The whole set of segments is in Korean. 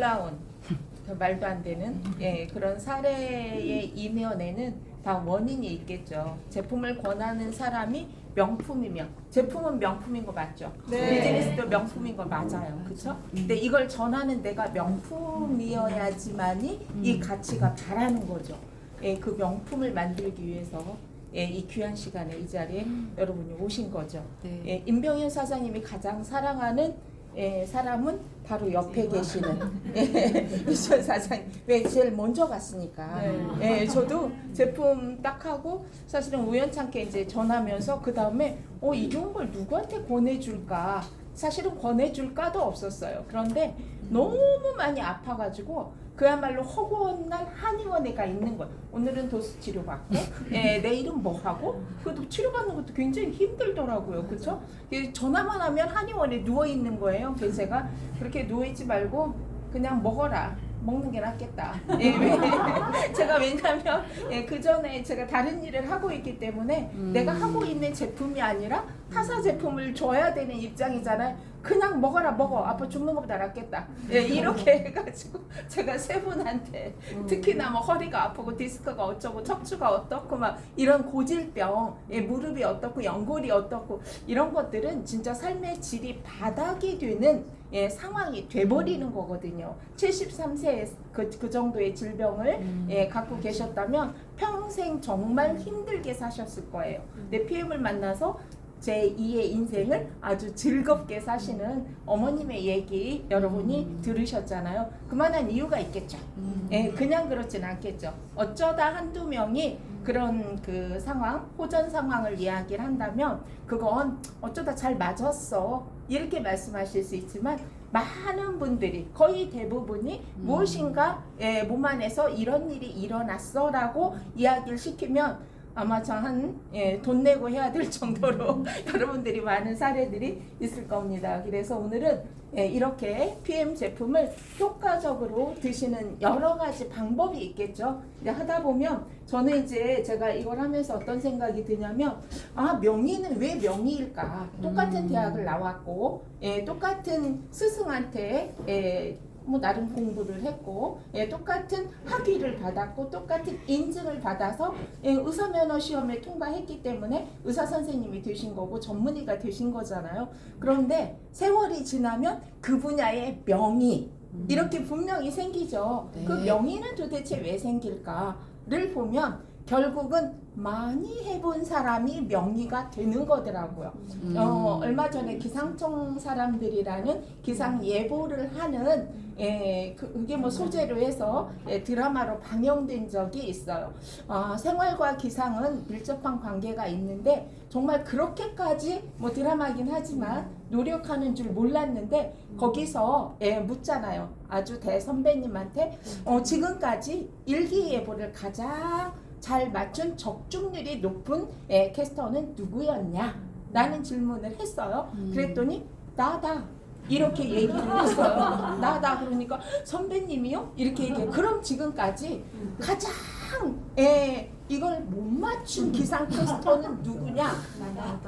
놀라운 그 말도 안 되는 그런 사례의 이면에는 다 원인이 있겠죠. 제품을 권하는 사람이 명품이면 제품은 명품인 거 맞죠? 네. 비즈니스도 명품인 거 맞아요. 그렇죠? 근데 이걸 전하는 내가 명품이어야지만이 이 가치가 바라는 거죠. 그 명품을 만들기 위해서 이 귀한 시간에 이 자리에 여러분이 오신 거죠. 네. 임병현 사장님이 가장 사랑하는 사람은 바로 옆에 계시는 이천 사장님. 왜 제일 먼저 갔으니까. 저도 제품 딱 하고 사실은 우연찮게 이제 전하면서 그 다음에 이 좋은 걸 누구한테 권해줄까? 사실은 권해줄까도 없었어요. 그런데 너무 많이 아파가지고 그야말로 허구한 한의원에가 있는 거예요. 오늘은 도수 치료 받고, 내일은 뭐 하고, 그것도 치료받는 것도 굉장히 힘들더라고요. 그렇죠? 전화만 하면 한의원에 누워 있는 거예요. 그래서 제가 그렇게 누워 있지 말고 그냥 먹어라. 먹는 게 낫겠다. 제가 왜냐면 그 전에 제가 다른 일을 하고 있기 때문에 내가 하고 있는 제품이 아니라 타사 제품을 줘야 되는 입장이잖아요. 그냥 먹어라 먹어. 아빠 죽는 것보다 낫겠다. 이렇게 해가지고 제가 세 분한테 특히나 뭐 허리가 아프고 디스크가 어쩌고 척추가 어떻고 막 이런 고질병, 무릎이 어떻고 연골이 어떻고 이런 것들은 진짜 삶의 질이 바닥이 되는 상황이 돼버리는 거거든요. 73세에 그 정도의 질병을 갖고 계셨다면 평생 정말 힘들게 사셨을 거예요. 내 PM을 만나서 제2의 인생을 아주 즐겁게 사시는 어머님의 얘기 여러분이 들으셨잖아요. 그만한 이유가 있겠죠. 그냥 그렇진 않겠죠. 어쩌다 한두 명이 그런 그 상황, 호전 상황을 이야기를 한다면 그건 어쩌다 잘 맞았어. 이렇게 말씀하실 수 있지만 많은 분들이 거의 대부분이 무엇인가 몸 안에서 이런 일이 일어났어 라고 이야기를 시키면 아마 저 돈 내고 해야 될 정도로 여러분들이 많은 사례들이 있을 겁니다. 그래서 오늘은 이렇게 PM 제품을 효과적으로 드시는 여러 가지 방법이 있겠죠. 근데 하다 보면 저는 이제 제가 이걸 하면서 어떤 생각이 드냐면 명의는 왜 명의일까? 똑같은 대학을 나왔고 똑같은 스승한테 뭐 나름 공부를 했고 똑같은 학위를 받았고 똑같은 인증을 받아서 의사면허 시험에 통과했기 때문에 의사 선생님이 되신 거고 전문의가 되신 거잖아요. 그런데 세월이 지나면 그 분야의 명의 이렇게 분명히 생기죠. 그 명의는 도대체 왜 생길까를 보면 결국은 많이 해본 사람이 명의가 되는 거더라고요. 얼마 전에 기상청 사람들이라는 기상 예보를 하는 그게 뭐 소재로 해서 드라마로 방영된 적이 있어요. 생활과 기상은 밀접한 관계가 있는데 정말 그렇게까지 뭐 드라마긴 하지만 노력하는 줄 몰랐는데 거기서 묻잖아요. 아주 대선배님한테 지금까지 일기예보를 가장 잘 맞춘 적중률이 높은 캐스터는 누구였냐? 라는 질문을 했어요. 그랬더니 나다. 이렇게 얘기를 했어요. 나다. 그러니까 선배님이요? 이렇게 얘기해. 그럼 지금까지 가장 이걸 못 맞춘 기상 캐스터는 누구냐?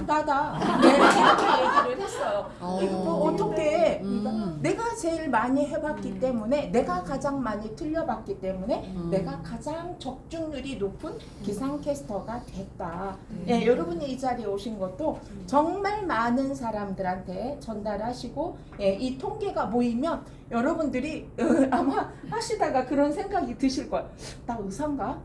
나다. 이렇게 얘기를 했어요. 어떻게 내가 제일 많이 해봤기 때문에 내가 가장 많이 틀려봤기 때문에 내가 가장 적중률이 높은 기상 캐스터가 됐다. 여러분이 이 자리에 오신 것도 정말 많은 사람들한테 전달하시고 이 통계가 모이면 여러분들이 아마 하시다가 그런 생각이 드실 거예요. 나 의사인가?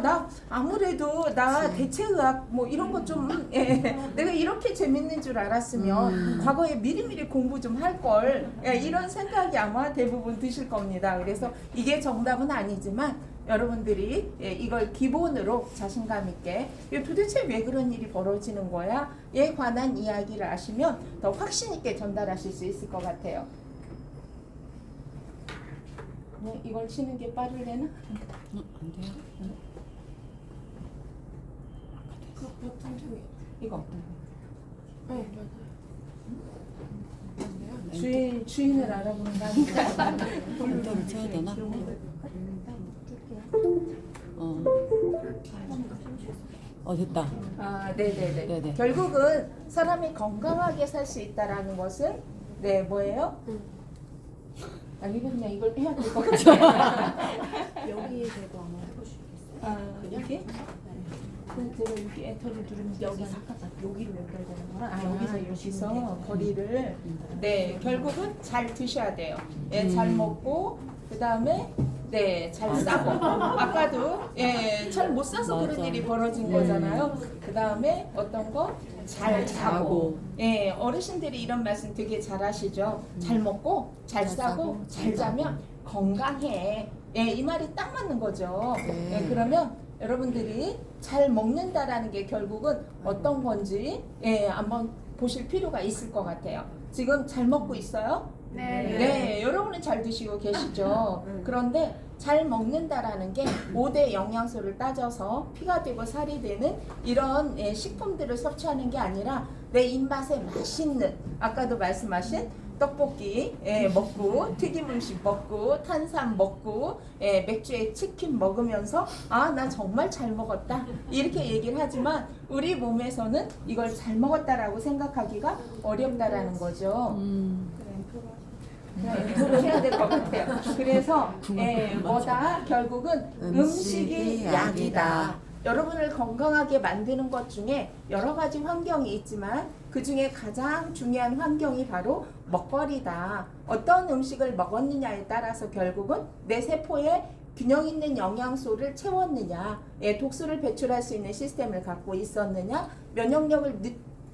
나 아무래도 나 대체의학 뭐 이런 거 좀 내가 이렇게 재밌는 줄 알았으면 과거에 미리미리 공부 좀 할 걸 이런 생각이 아마 대부분 드실 겁니다. 그래서 이게 정답은 아니지만 여러분들이 이걸 기본으로 자신감 있게 도대체 왜 그런 일이 벌어지는 거야? 에 관한 이야기를 아시면 더 확신 있게 전달하실 수 있을 것 같아요. 이걸 치는 게 빠르려나? 안 돼요? 그 버튼 중에 이거. 네. 주인을 알아보는 거 아닌가? 볼터를 쳐야 되나? 됐다. 네네네. 결국은 사람이 건강하게 살 수 있다라는 것은 네, 뭐예요? 아니고 그냥 이걸 해야 될 것 같아요. 여기에 대고 한번 해보시겠어요? 아, 이렇게? 제가 이렇게 엔터를 누르면 여기 사카사 여기로 연결되는 거라 여기서 거리를 네 결국은 잘 드셔야 돼요. 예, 잘 먹고 그 다음에 네 잘 싸고 아까도 잘 못 싸서 그런 맞아. 일이 벌어진 거잖아요. 그 다음에 어떤 거 잘 자고 예 어르신들이 이런 말씀 되게 잘 하시죠. 잘 먹고 잘 싸고 잘 자면 건강해. 이 말이 딱 맞는 거죠. 네. 그러면 여러분들이 잘 먹는다라는 게 결국은 어떤 건지 한번 보실 필요가 있을 것 같아요. 지금 잘 먹고 있어요? 네, 여러분은 잘 드시고 계시죠. 그런데 잘 먹는다라는 게 5대 영양소를 따져서 피가 되고 살이 되는 이런 식품들을 섭취하는 게 아니라 내 입맛에 맛있는 아까도 말씀하신 떡볶이 먹고 튀김 음식 먹고 탄산 먹고 맥주에 치킨 먹으면서 아 나 정말 잘 먹었다 이렇게 얘기를 하지만 우리 몸에서는 이걸 잘 먹었다라고 생각하기가 어렵다라는 거죠. 인트로 해야 될 것 같아요. 그래서 뭐다 결국은 음식이 약이다. 여러분을 건강하게 만드는 것 중에 여러 가지 환경이 있지만 그 중에 가장 중요한 환경이 바로 먹거리다. 어떤 음식을 먹었느냐에 따라서 결국은 내 세포에 균형 있는 영양소를 채웠느냐, 독소를 배출할 수 있는 시스템을 갖고 있었느냐, 면역력을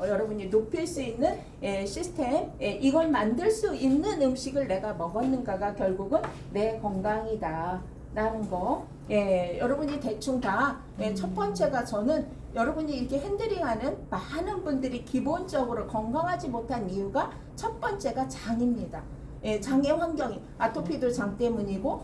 여러분이 높일 수 있는 시스템, 이걸 만들 수 있는 음식을 내가 먹었는가가 결국은 내 건강이다 라는 거. 여러분이 대충 다 첫 번째가 저는 여러분이 이렇게 핸들링하는 많은 분들이 기본적으로 건강하지 못한 이유가 첫 번째가 장입니다. 장의 환경이 아토피도 장 때문이고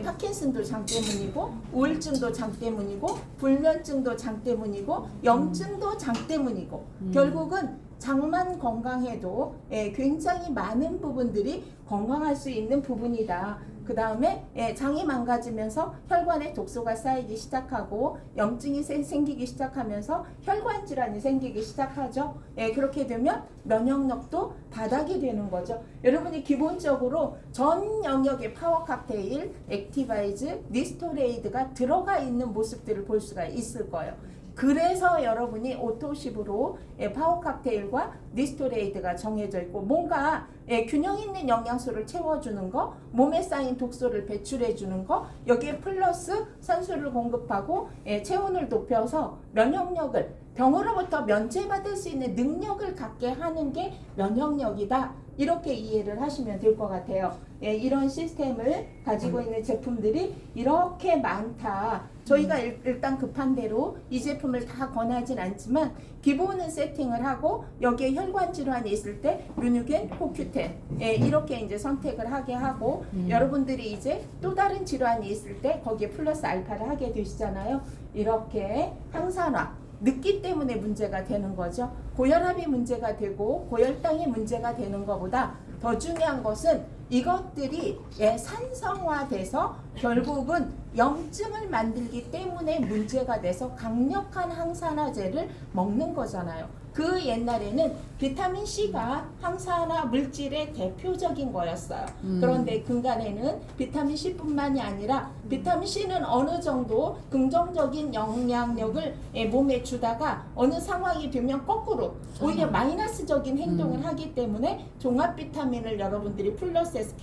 파킨슨도 장 때문이고 우울증도 장 때문이고 불면증도 장 때문이고 염증도 장 때문이고 결국은 장만 건강해도 굉장히 많은 부분들이 건강할 수 있는 부분이다. 그 다음에 장이 망가지면서 혈관에 독소가 쌓이기 시작하고 염증이 생기기 시작하면서 혈관 질환이 생기기 시작하죠. 그렇게 되면 면역력도 바닥이 되는 거죠. 여러분이 기본적으로 전 영역의 파워 칵테일, 액티바이즈, 니스토레이드가 들어가 있는 모습들을 볼 수가 있을 거예요. 그래서 여러분이 오토십으로 파워 칵테일과 니스토레이드가 정해져 있고 뭔가 균형 있는 영양소를 채워주는 거, 몸에 쌓인 독소를 배출해 주는 거, 여기에 플러스 산소를 공급하고 체온을 높여서 면역력을 병으로부터 면제받을 수 있는 능력을 갖게 하는 게 면역력이다. 이렇게 이해를 하시면 될 것 같아요. 이런 시스템을 가지고 있는 제품들이 이렇게 많다. 저희가 일단 급한 대로 이 제품을 다 권하진 않지만 기본은 세팅을 하고 여기에 혈관 질환이 있을 때 류누겐, 코큐텐 이렇게 이제 선택을 하게 하고 여러분들이 이제 또 다른 질환이 있을 때 거기에 플러스 알파를 하게 되시잖아요. 이렇게 항산화 늦기 때문에 문제가 되는 거죠. 고혈압이 문제가 되고 고혈당이 문제가 되는 것보다 더 중요한 것은 이것들이 산성화돼서 결국은 염증을 만들기 때문에 문제가 돼서 강력한 항산화제를 먹는 거잖아요. 그 옛날에는 비타민 C가 항산화 물질의 대표적인 거였어요. 그런데 근간에는 비타민 C뿐만이 아니라 비타민 C는 어느 정도 긍정적인 영향력을 몸에 주다가 어느 상황이 되면 거꾸로 오히려 마이너스적인 행동을 하기 때문에 종합 비타민을 여러분들이 플러스해서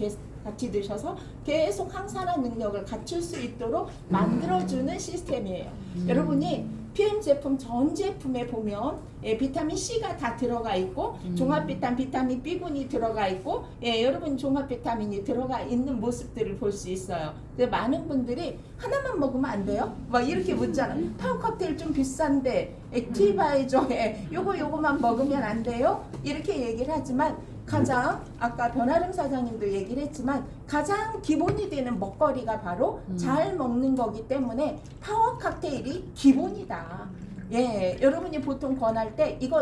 같이 드셔서 계속 항산화 능력을 갖출 수 있도록 만들어주는 시스템이에요. 여러분이 PM 제품 전 제품에 보면 비타민 C가 다 들어가 있고 종합 비타민 B군이 들어가 있고 여러분 종합 비타민이 들어가 있는 모습들을 볼 수 있어요. 근데 많은 분들이 하나만 먹으면 안 돼요? 막 이렇게 묻잖아. 파워 칵테일 좀 비싼데 액티바이저에 요거만 먹으면 안 돼요? 이렇게 얘기를 하지만 가장 아까 변아름 사장님도 얘기를 했지만 가장 기본이 되는 먹거리가 바로 잘 먹는 거기 때문에 파워 칵테일이 기본이다. 예, 여러분이 보통 권할 때 이거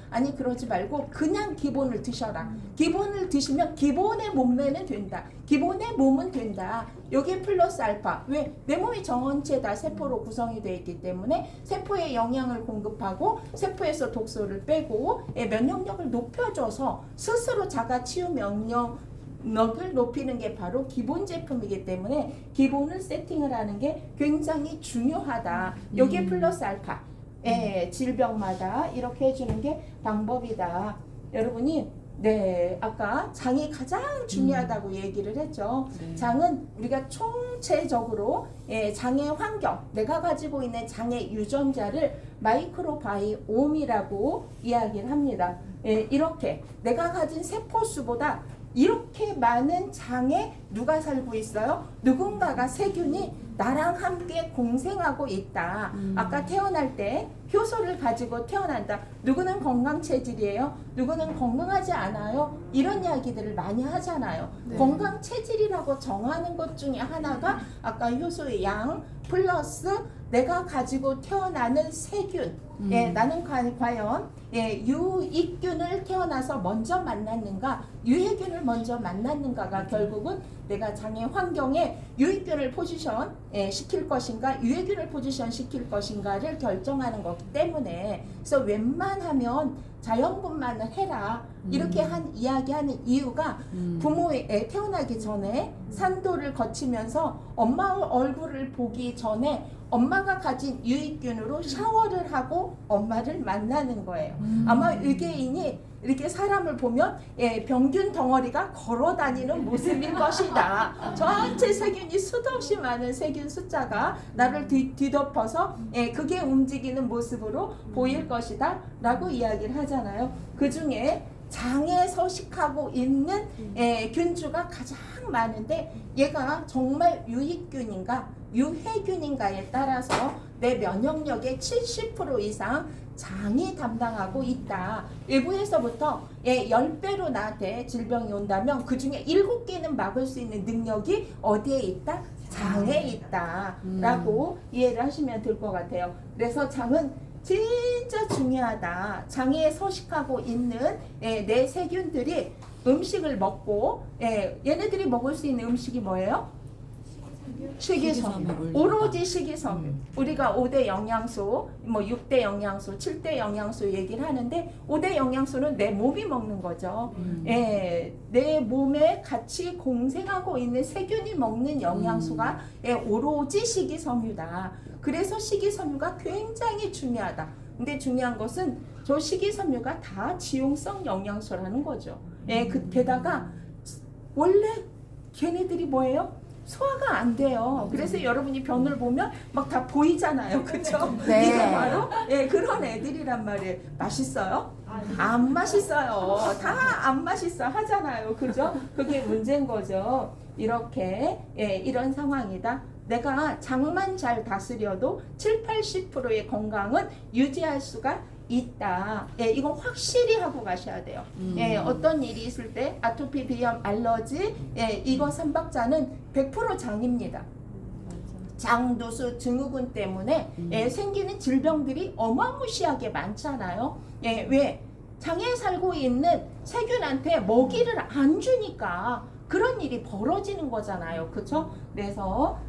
아니 그러지 말고 그냥 기본을 드셔라. 기본을 드시면 기본의 몸매는 된다. 기본의 몸은 된다. 요게 플러스 알파. 왜? 내 몸이 전체 다 세포로 구성이 되어 있기 때문에 세포에 영양을 공급하고 세포에서 독소를 빼고 예, 면역력을 높여줘서 스스로 자가 치유 면역력을 높이는 게 바로 기본 제품이기 때문에 기본을 세팅을 하는 게 굉장히 중요하다. 요게 플러스 알파. 예, 질병마다 이렇게 해주는 게 방법이다. 여러분이 네, 아까 장이 가장 중요하다고 얘기를 했죠. 네. 장은 우리가 총체적으로 예, 장의 환경, 내가 가지고 있는 장의 유전자를 마이크로바이옴이라고 이야기를 합니다. 예, 이렇게 내가 가진 세포수보다 이렇게 많은 장에 누가 살고 있어요? 누군가가 세균이 나랑 함께 공생하고 있다. 아까 태어날 때 효소를 가지고 태어난다. 누구는 건강 체질이에요. 누구는 건강하지 않아요. 이런 이야기들을 많이 하잖아요. 네. 건강 체질이라고 정하는 것 중에 하나가 아까 효소의 양 플러스 내가 가지고 태어나는 세균. 예, 나는 과연 예, 유익균을 태어나서 먼저 만났는가, 유해균을 먼저 만났는가가 결국은 내가 장의 환경에 유익균을 포지션 시킬 것인가, 유해균을 포지션 시킬 것인가를 결정하는 거기 때문에 그래서 웬만하면 자연분만을 해라 이렇게 이야기하는 이유가 부모의 태어나기 전에 산도를 거치면서 엄마 얼굴을 보기 전에 엄마가 가진 유익균으로 샤워를 하고 엄마를 만나는 거예요. 아마 외계인이 이렇게 사람을 보면 예, 병균 덩어리가 걸어 다니는 모습일 것이다. 전체 세균이 수도 없이 많은 세균 숫자가 나를 뒤덮어서 예, 그게 움직이는 모습으로 보일 것이다 라고 이야기를 하잖아요. 그 중에 장에 서식하고 있는 균주가 가장 많은데 얘가 정말 유익균인가 유해균인가에 따라서 내 면역력의 70% 이상 장이 담당하고 있다. 외부에서부터 10배로 나한테 질병이 온다면 그 중에 7개는 막을 수 있는 능력이 어디에 있다? 장에 있다 라고 이해를 하시면 될 것 같아요. 그래서 장은 진짜 중요하다. 장에 서식하고 있는 내 세균들이 음식을 먹고 얘네들이 먹을 수 있는 음식이 뭐예요? 식이섬유. 오로지 식이섬유. 우리가 5대 영양소, 뭐 6대 영양소, 7대 영양소 얘기를 하는데 5대 영양소는 내 몸이 먹는 거죠. 내 몸에 같이 공생하고 있는 세균이 먹는 영양소가 오로지 식이섬유다. 그래서 식이섬유가 굉장히 중요하다. 근데 중요한 것은 저 식이섬유가 다 지용성 영양소라는 거죠. 게다가 원래 걔네들이 뭐예요? 소화가 안 돼요. 그래서 여러분이 변을 보면 막 다 보이잖아요. 그쵸? 네. 이게 바로 그런 애들이란 말이에요. 맛있어요? 안 맛있어요. 다 안 맛있어 하잖아요. 그죠? 그게 문제인 거죠. 이렇게 이런 상황이다. 내가 장만 잘 다스려도 70-80%의 건강은 유지할 수가 있다. 이건 확실히 하고 가셔야 돼요. 어떤 일이 있을 때 아토피, 비염, 알러지 이거 3박자는 100% 장입니다. 장두수, 증후군 때문에 생기는 질병들이 어마무시하게 많잖아요. 왜? 장에 살고 있는 세균한테 먹이를 안 주니까 그런 일이 벌어지는 거잖아요. 그렇죠? 그래서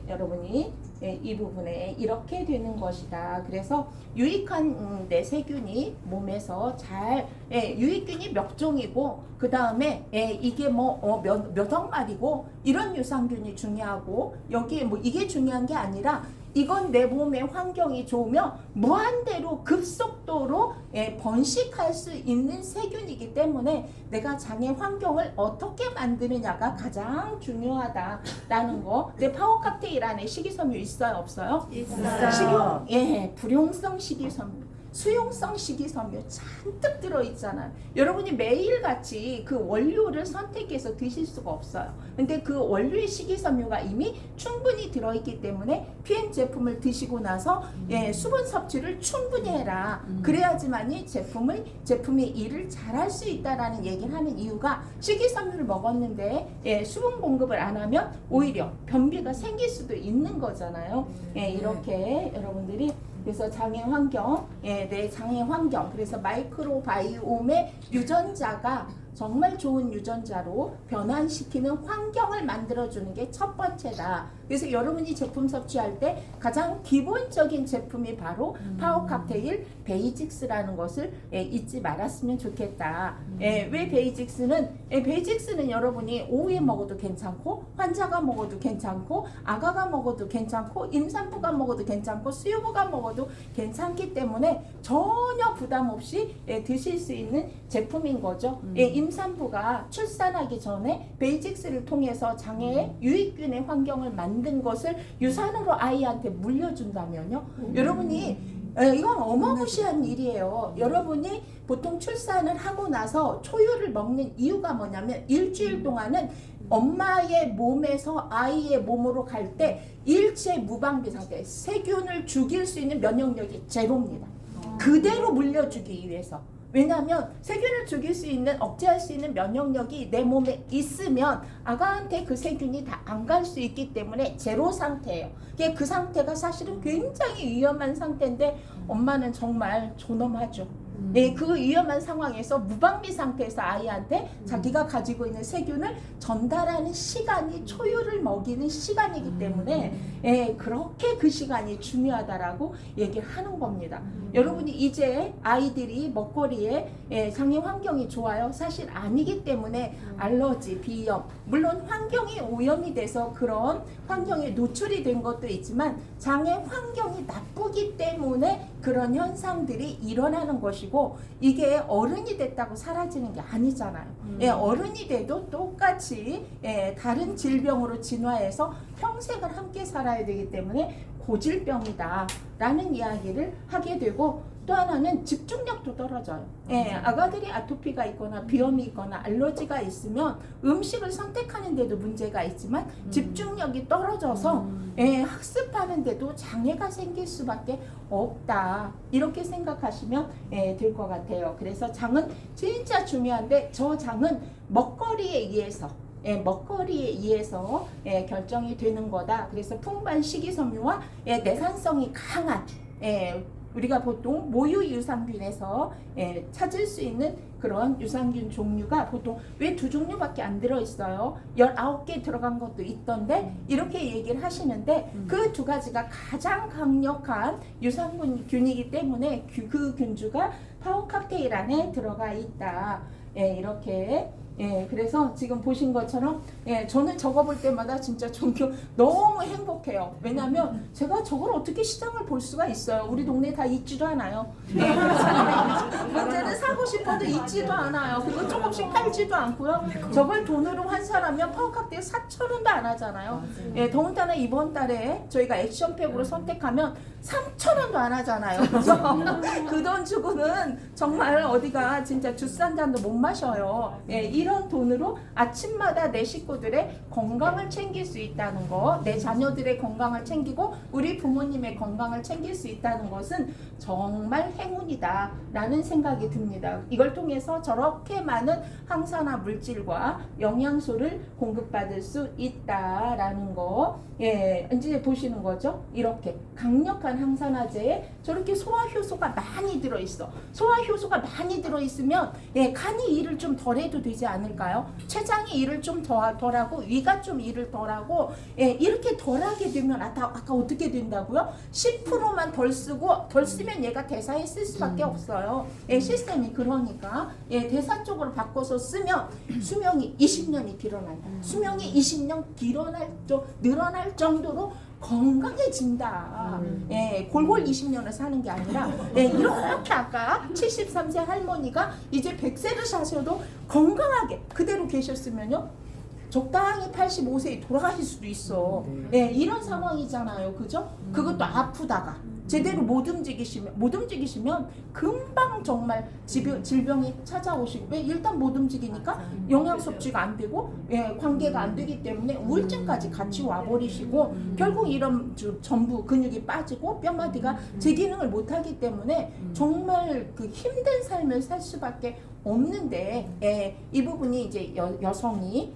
여러분이 이 부분에 이렇게 되는 것이다. 그래서 유익한 내 세균이 몸에서 잘 유익균이 몇 종이고 그 다음에 이게 뭐 몇 억마리고 이런 유산균이 중요하고 여기에 뭐 이게 중요한 게 아니라 이건 내 몸의 환경이 좋으면 무한대로 급속도로 번식할 수 있는 세균이기 때문에 내가 장의 환경을 어떻게 만드느냐가 가장 중요하다라는 거. 내 파워칵테일 안에 식이섬유 있어요, 없어요? 있어요. 불용성 식이섬유, 수용성 식이섬유 잔뜩 들어있잖아요. 여러분이 매일같이 그 원료를 선택해서 드실 수가 없어요. 근데 그 원료의 식이섬유가 이미 충분히 들어있기 때문에 PM 제품을 드시고 나서 수분 섭취를 충분히 해라. 그래야지만이 제품이 일을 잘할 수 있다라는 얘기를 하는 이유가 식이섬유를 먹었는데 수분 공급을 안 하면 오히려 변비가 생길 수도 있는 거잖아요. 이렇게 여러분들이 그래서 장애 환경, 내 장애 환경. 그래서 마이크로바이옴의 유전자가 정말 좋은 유전자로 변환시키는 환경을 만들어주는 게 첫 번째다. 그래서 여러분이 제품 섭취할 때 가장 기본적인 제품이 바로 파워 칵테일 베이직스라는 것을 잊지 말았으면 좋겠다. 왜 베이직스는 여러분이 오후에 먹어도 괜찮고, 환자가 먹어도 괜찮고, 아가가 먹어도 괜찮고, 임산부가 먹어도 괜찮고, 수유부가 먹어도 괜찮기 때문에 전혀 부담 없이 드실 수 있는 제품인 거죠. 임산부가 출산하기 전에 베이직스를 통해서 장애의 유익균의 환경을 만든 것을 유산으로 아이한테 물려준다면요. 여러분이 이건 어마무시한 일이에요. 여러분이 보통 출산을 하고 나서 초유를 먹는 이유가 뭐냐면 일주일 동안은 엄마의 몸에서 아이의 몸으로 갈 때 일체 무방비 상태, 세균을 죽일 수 있는 면역력이 제로입니다. 그대로 물려주기 위해서. 왜냐하면 세균을 죽일 수 있는, 억제할 수 있는 면역력이 내 몸에 있으면 아가한테 그 세균이 다 안 갈 수 있기 때문에 제로 상태예요. 그 상태가 사실은 굉장히 위험한 상태인데 엄마는 정말 존엄하죠. 그 위험한 상황에서 무방비 상태에서 아이한테 자기가 가지고 있는 세균을 전달하는 시간이 초유를 먹이는 시간이기 때문에 그렇게 그 시간이 중요하다라고 얘기를 하는 겁니다. 여러분이 이제 아이들이 먹거리에 장애 환경이 좋아요? 사실 아니기 때문에 알러지, 비염, 물론 환경이 오염이 돼서 그런 환경에 노출이 된 것도 있지만 장애 환경이 나쁘기 때문에 그런 현상들이 일어나는 것이고, 이게 어른이 됐다고 사라지는 게 아니잖아요. 어른이 돼도 똑같이 다른 질병으로 진화해서 평생을 함께 살아야 되기 때문에 고질병이다 라는 이야기를 하게 되고, 또 하나는 집중력도 떨어져요. 아가들이 아토피가 있거나 비염이 있거나 알러지가 있으면 음식을 선택하는데도 문제가 있지만 집중력이 떨어져서 학습하는데도 장애가 생길 수밖에 없다. 이렇게 생각하시면 될 것 같아요. 그래서 장은 진짜 중요한데, 저 장은 먹거리에 의해서 결정이 되는 거다. 그래서 풍부한 식이섬유와 내산성이 강한 우리가 보통 모유 유산균에서 찾을 수 있는 그런 유산균 종류가 보통 왜 2종류밖에 안 들어있어요? 19개 들어간 것도 있던데 이렇게 얘기를 하시는데 그 2가지가 가장 강력한 유산균이기 때문에 그 균주가 파워 칵테일 안에 들어가 있다. 이렇게 그래서 지금 보신 것처럼 저는 저거 볼 때마다 진짜 너무 행복해요. 왜냐하면 제가 저걸 어떻게 시장을 볼 수가 있어요. 우리 동네에 다 있지도 않아요. 문제는 사고 싶어도 있지도 않아요. 그리고 조금씩 팔지도 않고요. 저걸 돈으로 환산하면 파워칵테일 4,000원도 안 하잖아요. 더군다나 이번 달에 저희가 액션팩으로 선택하면 3,000원도 안 하잖아요. 그 돈 주고는 정말 어디가 진짜 주스 한 잔도 못 마셔요. 이런 돈으로 아침마다 내 식구들의 건강을 챙길 수 있다는 거, 내 자녀들의 건강을 챙기고 우리 부모님의 건강을 챙길 수 있다는 것은 정말 행운이다 라는 생각이 듭니다. 이걸 통해서 저렇게 많은 항산화 물질과 영양소를 공급받을 수 있다라는 거, 이제 보시는 거죠. 이렇게 강력한 항산화제에 저렇게 소화효소가 많이 들어있어. 소화효소가 많이 들어있으면 간이 일을 좀 덜 해도 되지 않을까요? 췌장이 일을 좀 덜하고 위가 좀 일을 덜하고 이렇게 덜하게 되면 아까 어떻게 된다고요? 10%만 덜 쓰면 얘가 대사에 쓸 수밖에 없어요. 시스템이 그러니까 대사 쪽으로 바꿔서 쓰면 수명이 20년이 길어나요. 수명이 20년 늘어날 정도로 건강해진다. 골골 20년을 사는 게 아니라 이렇게 아까 73세 할머니가 이제 100세를 사셔도 건강하게 그대로 계셨으면요 적당히 85세에 돌아가실 수도 있어. 이런 상황이잖아요. 그죠? 그것도 아프다가 제대로 못 움직이시면 금방 정말 질병이 찾아오시고, 왜? 일단 못 움직이니까 영양 섭취가 안 되고 관계가 안 되기 때문에 우울증까지 같이 와버리시고 결국 이런 전부 근육이 빠지고 뼈마디가 제 기능을 못하기 때문에 정말 그 힘든 삶을 살 수밖에 없는데 이 부분이 이제 여성이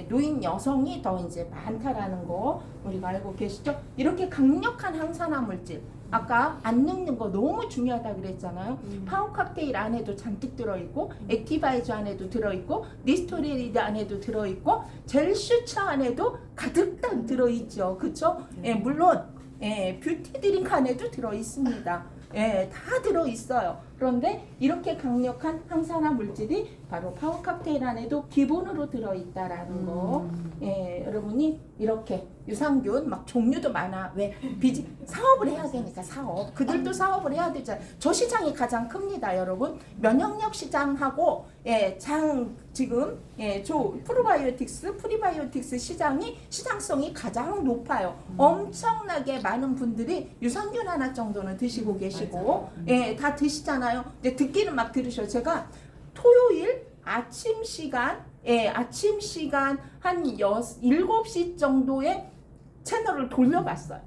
노인 여성이 더 이제 많다라는 거 우리가 알고 계시죠? 이렇게 강력한 항산화 물질 아까 안 늙는 거 너무 중요하다 그랬잖아요. 파워 칵테일 안에도 잔뜩 들어있고, 액티바이저 안에도 들어있고, 니스토리리드 안에도 들어있고, 젤 슈처 안에도 가득 들어있죠. 그쵸? 예, 물론 뷰티 드링크 안에도 들어있습니다. 예, 다 들어있어요. 그런데 이렇게 강력한 항산화 물질이 바로 파워 칵테일 안에도 기본으로 들어있다라는 거. 예, 여러분이 이렇게 유산균 막 종류도 많아. 왜? 사업을 해야 되니까 사업. 그들도 사업을 해야 되잖아요. 저 시장이 가장 큽니다, 여러분. 면역력 시장하고 지금 프리바이오틱스 시장성이 가장 높아요. 엄청나게 많은 분들이 유산균 하나 정도는 드시고 계시고, 다 드시잖아요. 근데 듣기는 막 들으셔. 제가 토요일 아침 시간 한 7시 정도에 채널을 돌려봤어요.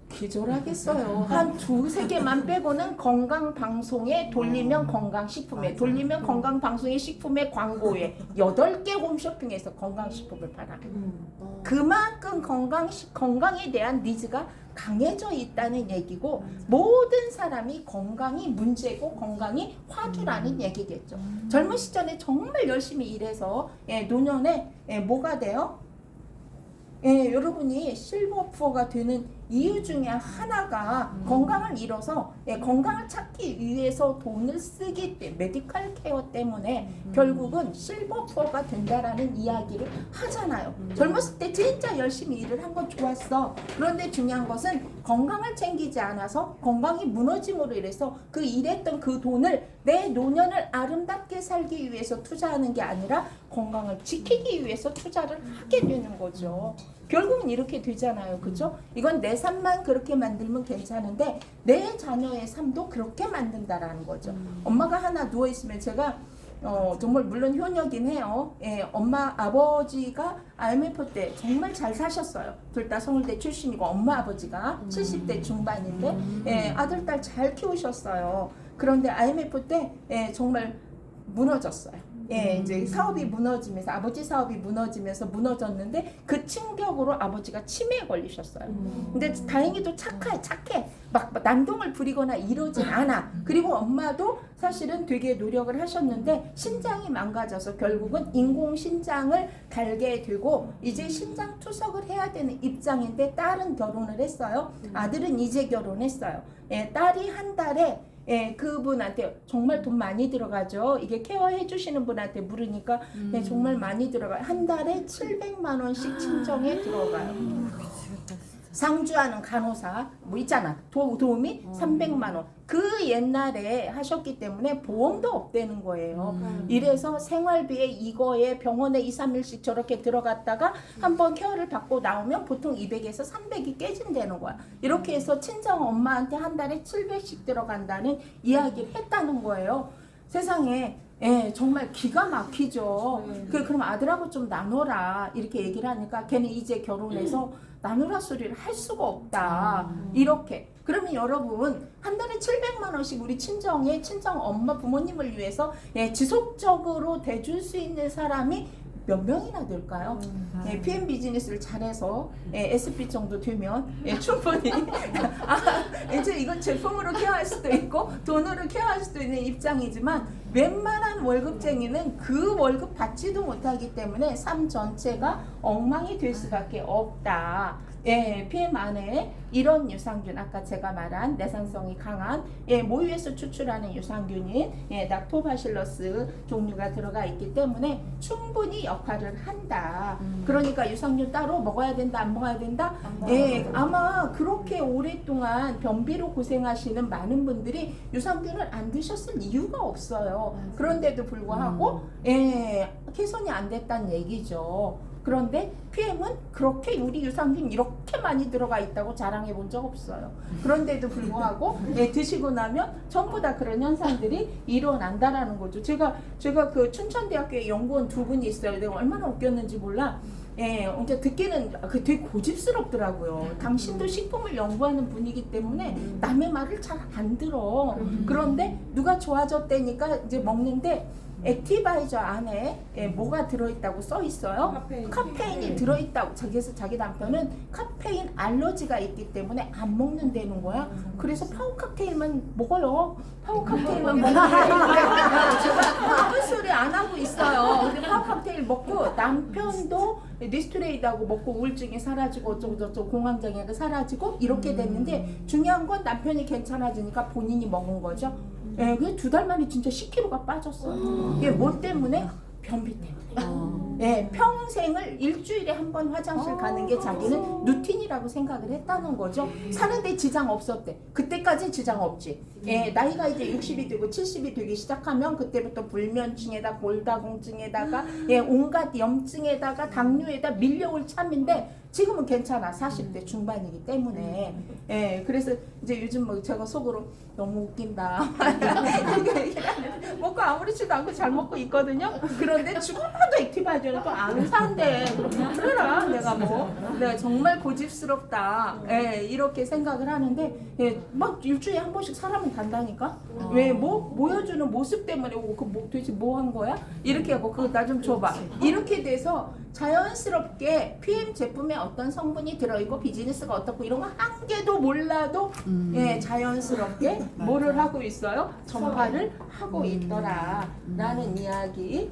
기절하겠어요. 한 2-3개만 빼고는 건강방송에 돌리면 건강식품에 돌리면 건강방송의 식품의 광고에 8개 홈쇼핑에서 건강식품을 팔아요. 그만큼 건강에 대한 니즈가 강해져 있다는 얘기고, 모든 사람이 건강이 문제고 건강이 화두라는 얘기겠죠. 젊은 시절에 정말 열심히 일해서 노년에 뭐가 돼요? 여러분이 실버푸어가 되는 이유 중에 하나가 건강을 잃어서 건강을 찾기 위해서 돈을 쓰기 때문에, 메디컬 케어 때문에 결국은 실버푸어가 된다라는 이야기를 하잖아요. 젊었을 때 진짜 열심히 일을 한 건 좋았어. 그런데 중요한 것은 건강을 챙기지 않아서 건강이 무너짐으로 인해서 그 일했던 그 돈을 내 노년을 아름답게 살기 위해서 투자하는 게 아니라 건강을 지키기 위해서 투자를 하게 되는 거죠. 결국은 이렇게 되잖아요. 그죠? 이건 내 삶만 그렇게 만들면 괜찮은데 내 자녀의 삶도 그렇게 만든다라는 거죠. 엄마가 하나 누워있으면 제가 정말 물론 효녀긴 해요. 엄마 아버지가 IMF 때 정말 잘 사셨어요. 둘 다 서울대 출신이고 엄마 아버지가 70대 중반인데 아들 딸 잘 키우셨어요. 그런데 IMF 때 정말 무너졌어요. 이제 사업이 무너지면서, 아버지 사업이 무너졌는데 그 충격으로 아버지가 치매에 걸리셨어요. 근데 다행히도 착해. 막 난동을 부리거나 이러진 않아. 그리고 엄마도 사실은 되게 노력을 하셨는데 신장이 망가져서 결국은 인공신장을 달게 되고 이제 신장 투석을 해야 되는 입장인데 딸은 결혼을 했어요. 아들은 이제 결혼했어요. 딸이 한 달에 그분한테 정말 돈 많이 들어가죠. 이게 케어해 주시는 분한테 물으니까 정말 많이 들어가요. 한 달에 700만 원씩 친정에 들어가요. 상주하는 간호사 뭐 있잖아. 도우미 300만 원. 그 옛날에 하셨기 때문에 보험도 없대는 거예요. 이래서 생활비에 이거에 병원에 2-3일씩 저렇게 들어갔다가 한번 케어를 받고 나오면 보통 200에서 300이 깨진다는 거야. 이렇게 해서 친정 엄마한테 한 달에 700씩 들어간다는 이야기를 했다는 거예요. 세상에 정말 기가 막히죠. 그럼 아들하고 좀 나눠라 이렇게 얘기를 하니까 걔는 이제 결혼해서 나누라 소리를 할 수가 없다. 이렇게. 그러면 여러분 한 달에 700만 원씩 우리 친정 엄마 부모님을 위해서 지속적으로 대줄 수 있는 사람이 몇 명이나 될까요? PM 비즈니스를 잘해서 SP 정도 되면 충분히 이제 이건 제품으로 케어할 수도 있고 돈으로 케어할 수도 있는 입장이지만 웬만한 월급쟁이는 그 월급 받지도 못하기 때문에 삶 전체가 엉망이 될 수밖에 없다. PM 안에 이런 유산균, 아까 제가 말한 내산성이 강한 모유에서 추출하는 유산균인 락토바실러스 종류가 들어가 있기 때문에 충분히 역할을 한다. 그러니까 유산균 따로 먹어야 된다, 안 먹어야 된다? 아마 그렇게 오랫동안 변비로 고생하시는 많은 분들이 유산균을 안 드셨을 이유가 없어요. 그런데도 불구하고 개선이 안 됐다는 얘기죠. 그런데 PM은 그렇게 우리 유산균 이렇게 많이 들어가 있다고 자랑해 본 적 없어요. 그런데도 불구하고 드시고 나면 전부 다 그런 현상들이 일어난다라는 거죠. 제가 그 춘천대학교에 연구원 2분이 있어요. 내가 얼마나 웃겼는지 몰라. 이제 듣기는 되게 고집스럽더라고요. 당신도 식품을 연구하는 분이기 때문에 남의 말을 잘 안 들어. 그런데 누가 좋아졌다니까 이제 먹는데 액티바이저 안에 뭐가 들어있다고 써 있어요? 카페인이 들어있다고. 자기 남편은 카페인 알러지가 있기 때문에 안 먹는다는 거야. 그래서 파워 칵테일만 먹어요. 파워 칵테일만 먹는데 제가 아무 소리 안 하고 있어요. 근데 파워 칵테일 먹고 남편도 리스트레이드하고 먹고 우울증이 사라지고 어쩌고저쩌고 공황장애가 사라지고 이렇게 됐는데 중요한 건 남편이 괜찮아지니까 본인이 먹은 거죠. 예, 그 2달 만에 진짜 10kg가 빠졌어요. 이게 뭐 때문에? 변비 때문에. 예, 평생을 일주일에 한 번 화장실 가는 게 자기는 루틴이라고 생각을 했다는 거죠. 사는데 지장 없었대. 그때까지 지장 없지. 예, 나이가 이제 60이 되고 70이 되기 시작하면 그때부터 불면증에다 골다공증에다가 온갖 염증에다가 당뇨에다 밀려올 참인데 지금은 괜찮아. 40대 중반이기 때문에. 예, 그래서 이제 요즘 뭐 제가 속으로 너무 웃긴다. 이렇게 얘기를 하는데 먹고 아무렇지도 않고 잘 먹고 있거든요. 그런데 죽어도 액티바이저는 또 안 산대. 그래라 내가 내가 정말 고집스럽다. 예, 이렇게 생각을 하는데 막 일주일에 한 번씩 사람은 단다니까. 왜 보여주는 모습 때문에 도대체 뭐 한 거야? 이렇게 하고 그거 나 좀 줘봐. 이렇게 돼서 자연스럽게 PM 제품에 어떤 성분이 들어있고 비즈니스가 어떻고 이런 거 한 개도 몰라도 자연스럽게 뭐를 하고 있어요? 전파를 하고 있더라 라는 이야기.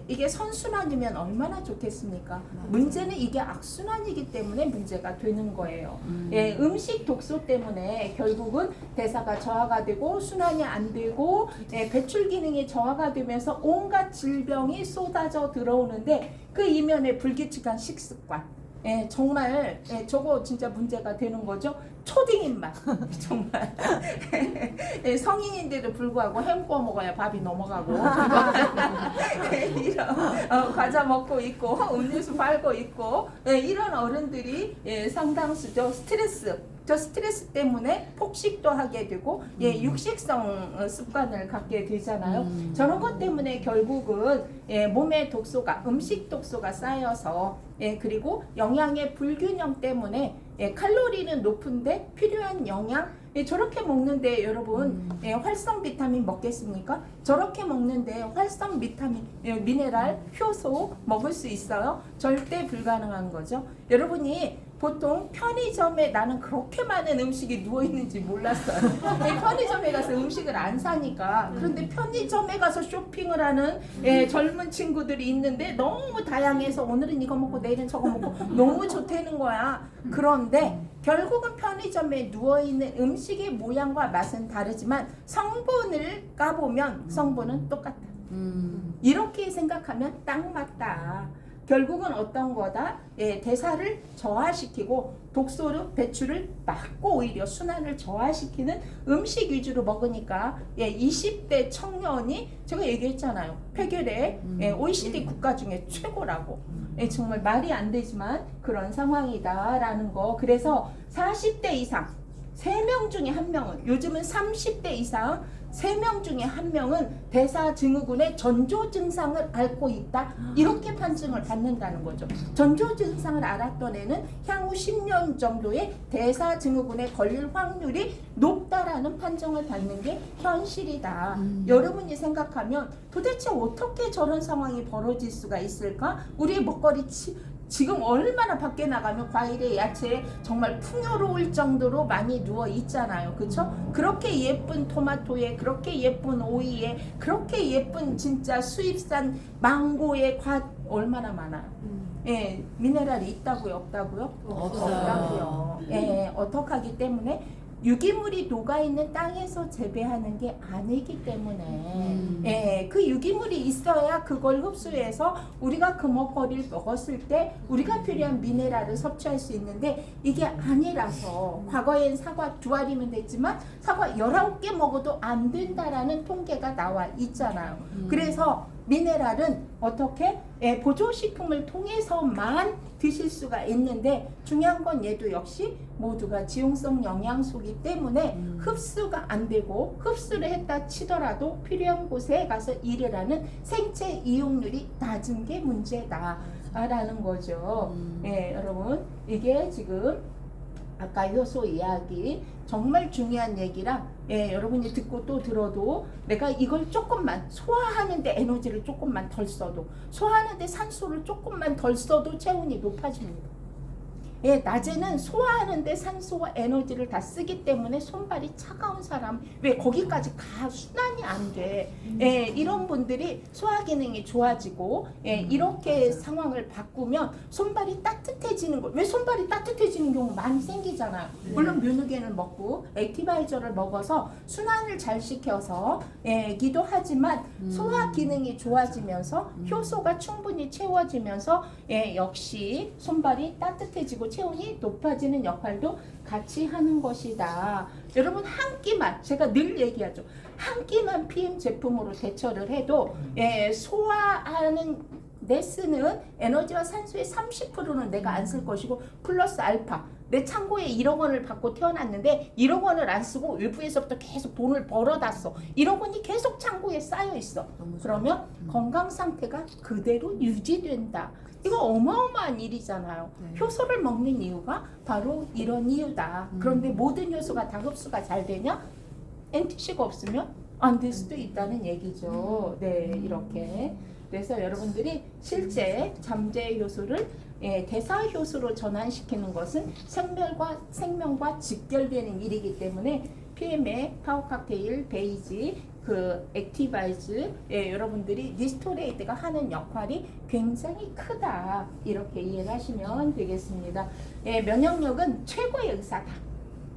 이게 선순환이면 얼마나 좋겠습니까? 문제는 이게 악순환이기 때문에 문제가 되는 거예요. 음식 독소 때문에 결국은 대사가 저하가 되고 순환이 안 되고 배출 기능이 저하가 되면서 온갖 질병이 쏟아져 들어오는데 그 이면에 불규칙한 식습관. 정말 저거 진짜 문제가 되는 거죠. 초딩 입맛. 정말 성인인데도 불구하고 햄 구워 먹어야 밥이 넘어가고 이런 과자 먹고 있고 음료수 팔고 있고 이런 어른들이 상당수죠. 저 스트레스 때문에 폭식도 하게 되고 육식성 습관을 갖게 되잖아요. 저런 것 때문에 결국은 몸의 독소가 음식 독소가 쌓여서 그리고 영양의 불균형 때문에 칼로리는 높은데 필요한 영양 저렇게 먹는데 여러분 활성 비타민 먹겠습니까? 저렇게 먹는데 활성 비타민 미네랄 효소 먹을 수 있어요? 절대 불가능한 거죠. 여러분이 보통 편의점에 나는 그렇게 많은 음식이 누워있는지 몰랐어요. 편의점에 가서 음식을 안 사니까. 그런데 편의점에 가서 쇼핑을 하는 젊은 친구들이 있는데 너무 다양해서 오늘은 이거 먹고 내일은 저거 먹고 너무 좋다는 거야. 그런데 결국은 편의점에 누워있는 음식의 모양과 맛은 다르지만 성분을 까보면 성분은 똑같다. 이렇게 생각하면 딱 맞다. 결국은 어떤 거다? 대사를 저하시키고 독소를 배출을 막고 오히려 순환을 저하시키는 음식 위주로 먹으니까 20대 청년이 제가 얘기했잖아요. 폐결의 OECD 국가 중에 최고라고. 정말 말이 안 되지만 그런 상황이다라는 거. 그래서 40대 이상 3명 중에 1명은 요즘은 30대 이상 3명 중에 1명은 대사증후군의 전조 증상을 앓고 있다. 이렇게 판정을 받는다는 거죠. 전조 증상을 알았던 애는 향후 10년 정도의 대사증후군에 걸릴 확률이 높다라는 판정을 받는 게 현실이다. 여러분이 생각하면 도대체 어떻게 저런 상황이 벌어질 수가 있을까? 우리의 먹거리 지금 얼마나 밖에 나가면 과일에 야채에 정말 풍요로울 정도로 많이 누워 있잖아요. 그렇죠? 그렇게 예쁜 토마토에 그렇게 예쁜 오이에 그렇게 예쁜 진짜 수입산 망고에 얼마나 많아요. 미네랄이 있다고요? 없다고요? 없다고요. 어떡하기 때문에 유기물이 녹아있는 땅에서 재배하는 게 아니기 때문에 그 유기물이 있어야 그걸 흡수해서 우리가 그 먹거리를 먹었을 때 우리가 필요한 미네랄을 섭취할 수 있는데 이게 아니라서 과거엔 사과 2알이면 됐지만 사과 19개 먹어도 안 된다라는 통계가 나와 있잖아요. 그래서 미네랄은 어떻게 보조식품을 통해서만 드실 수가 있는데 중요한 건 얘도 역시 모두가 지용성 영양소이기 때문에 흡수가 안 되고 흡수를 했다 치더라도 필요한 곳에 가서 일을 하는 생체 이용률이 낮은 게 문제다라는 거죠. 여러분 이게 지금 아까 효소 이야기 정말 중요한 얘기라 여러분이 듣고 또 들어도 내가 이걸 조금만 소화하는데 에너지를 조금만 덜 써도 소화하는데 산소를 조금만 덜 써도 체온이 높아집니다. 낮에는 소화하는데 산소와 에너지를 다 쓰기 때문에 손발이 차가운 사람 왜 거기까지 가 순환이 안 돼. 이런 분들이 소화 기능이 좋아지고 이렇게 상황을 바꾸면 손발이 따뜻해지는 거. 왜 손발이 따뜻해지는 경우 많이 생기잖아요. 물론 뮤누겐을 먹고 액티바이저를 먹어서 순환을 잘 시켜서 기도 하지만 소화 기능이 좋아지면서 효소가 충분히 채워지면서 역시 손발이 따뜻해지고 체온이 높아지는 역할도 같이 하는 것이다. 여러분 한 끼만 제가 늘 얘기하죠. 한 끼만 PM 제품으로 대처를 해도 소화하는 내 쓰는 에너지와 산소의 30%는 내가 안 쓸 것이고 플러스 알파 내 창고에 1억 원을 받고 태어났는데 1억 원을 안 쓰고 외부에서부터 계속 돈을 벌어다 써. 1억 원이 계속 창고에 쌓여 있어. 그러면 건강 상태가 그대로 유지된다. 이거 어마어마한 일이잖아요. 효소를 먹는 이유가 바로 이런 이유다. 그런데 모든 효소가 다 흡수가 잘 되냐? NTC가 없으면 안 될 수도 있다는 얘기죠. 네, 이렇게. 그래서 여러분들이 실제 잠재 효소를 대사 효소로 전환시키는 것은 생명과 직결되는 일이기 때문에 PM의 파워 칵테일, 베이지, 그 액티바이즈 여러분들이 니스토레이드가 하는 역할이 굉장히 크다. 이렇게 이해하시면 되겠습니다. 면역력은 최고의 의사다.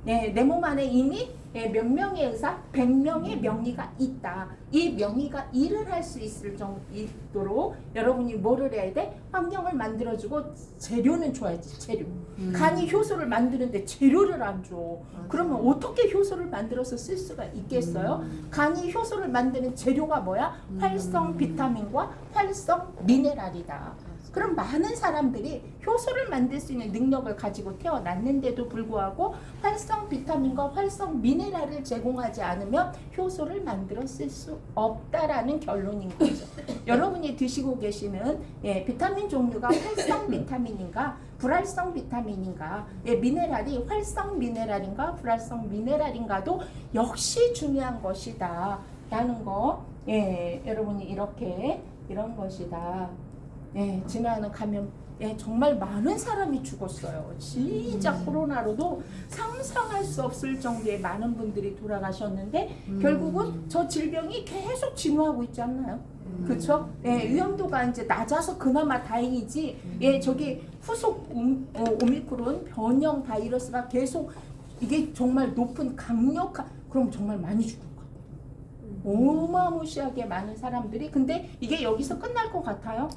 내 몸 안에 이미 몇 명의 의사, 100명의 명의가 있다. 이 명의가 일을 할 수 있도록 여러분이 뭐를 해야 돼? 환경을 만들어주고 재료는 줘야지, 재료. 간이 효소를 만드는데 재료를 안 줘. 그러면 어떻게 효소를 만들어서 쓸 수가 있겠어요? 간이 효소를 만드는 재료가 뭐야? 활성 비타민과 활성 미네랄이다. 그럼 많은 사람들이 효소를 만들 수 있는 능력을 가지고 태어났는데도 불구하고 활성 비타민과 활성 미네랄을 제공하지 않으면 효소를 만들어 쓸 수 없다라는 결론인 거죠. 여러분이 드시고 계시는 비타민 종류가 활성 비타민인가 불활성 비타민인가 미네랄이 활성 미네랄인가 불활성 미네랄인가도 역시 중요한 것이다 라는 거 여러분이 이렇게 이런 것이다. 지나는 감염 정말 많은 사람이 죽었어요. 진짜 코로나로도 상상할 수 없을 정도의 많은 분들이 돌아가셨는데 결국은 저 질병이 계속 진화하고 있지 않나요? 그렇죠? 위험도가 이제 낮아서 그나마 다행이지. 저기 후속 오미크론 변형 바이러스가 계속 이게 정말 높은 강력한 그럼 정말 많이 죽을 것 같아요. 어마무시하게 많은 사람들이 근데 이게 여기서 끝날 것 같아요?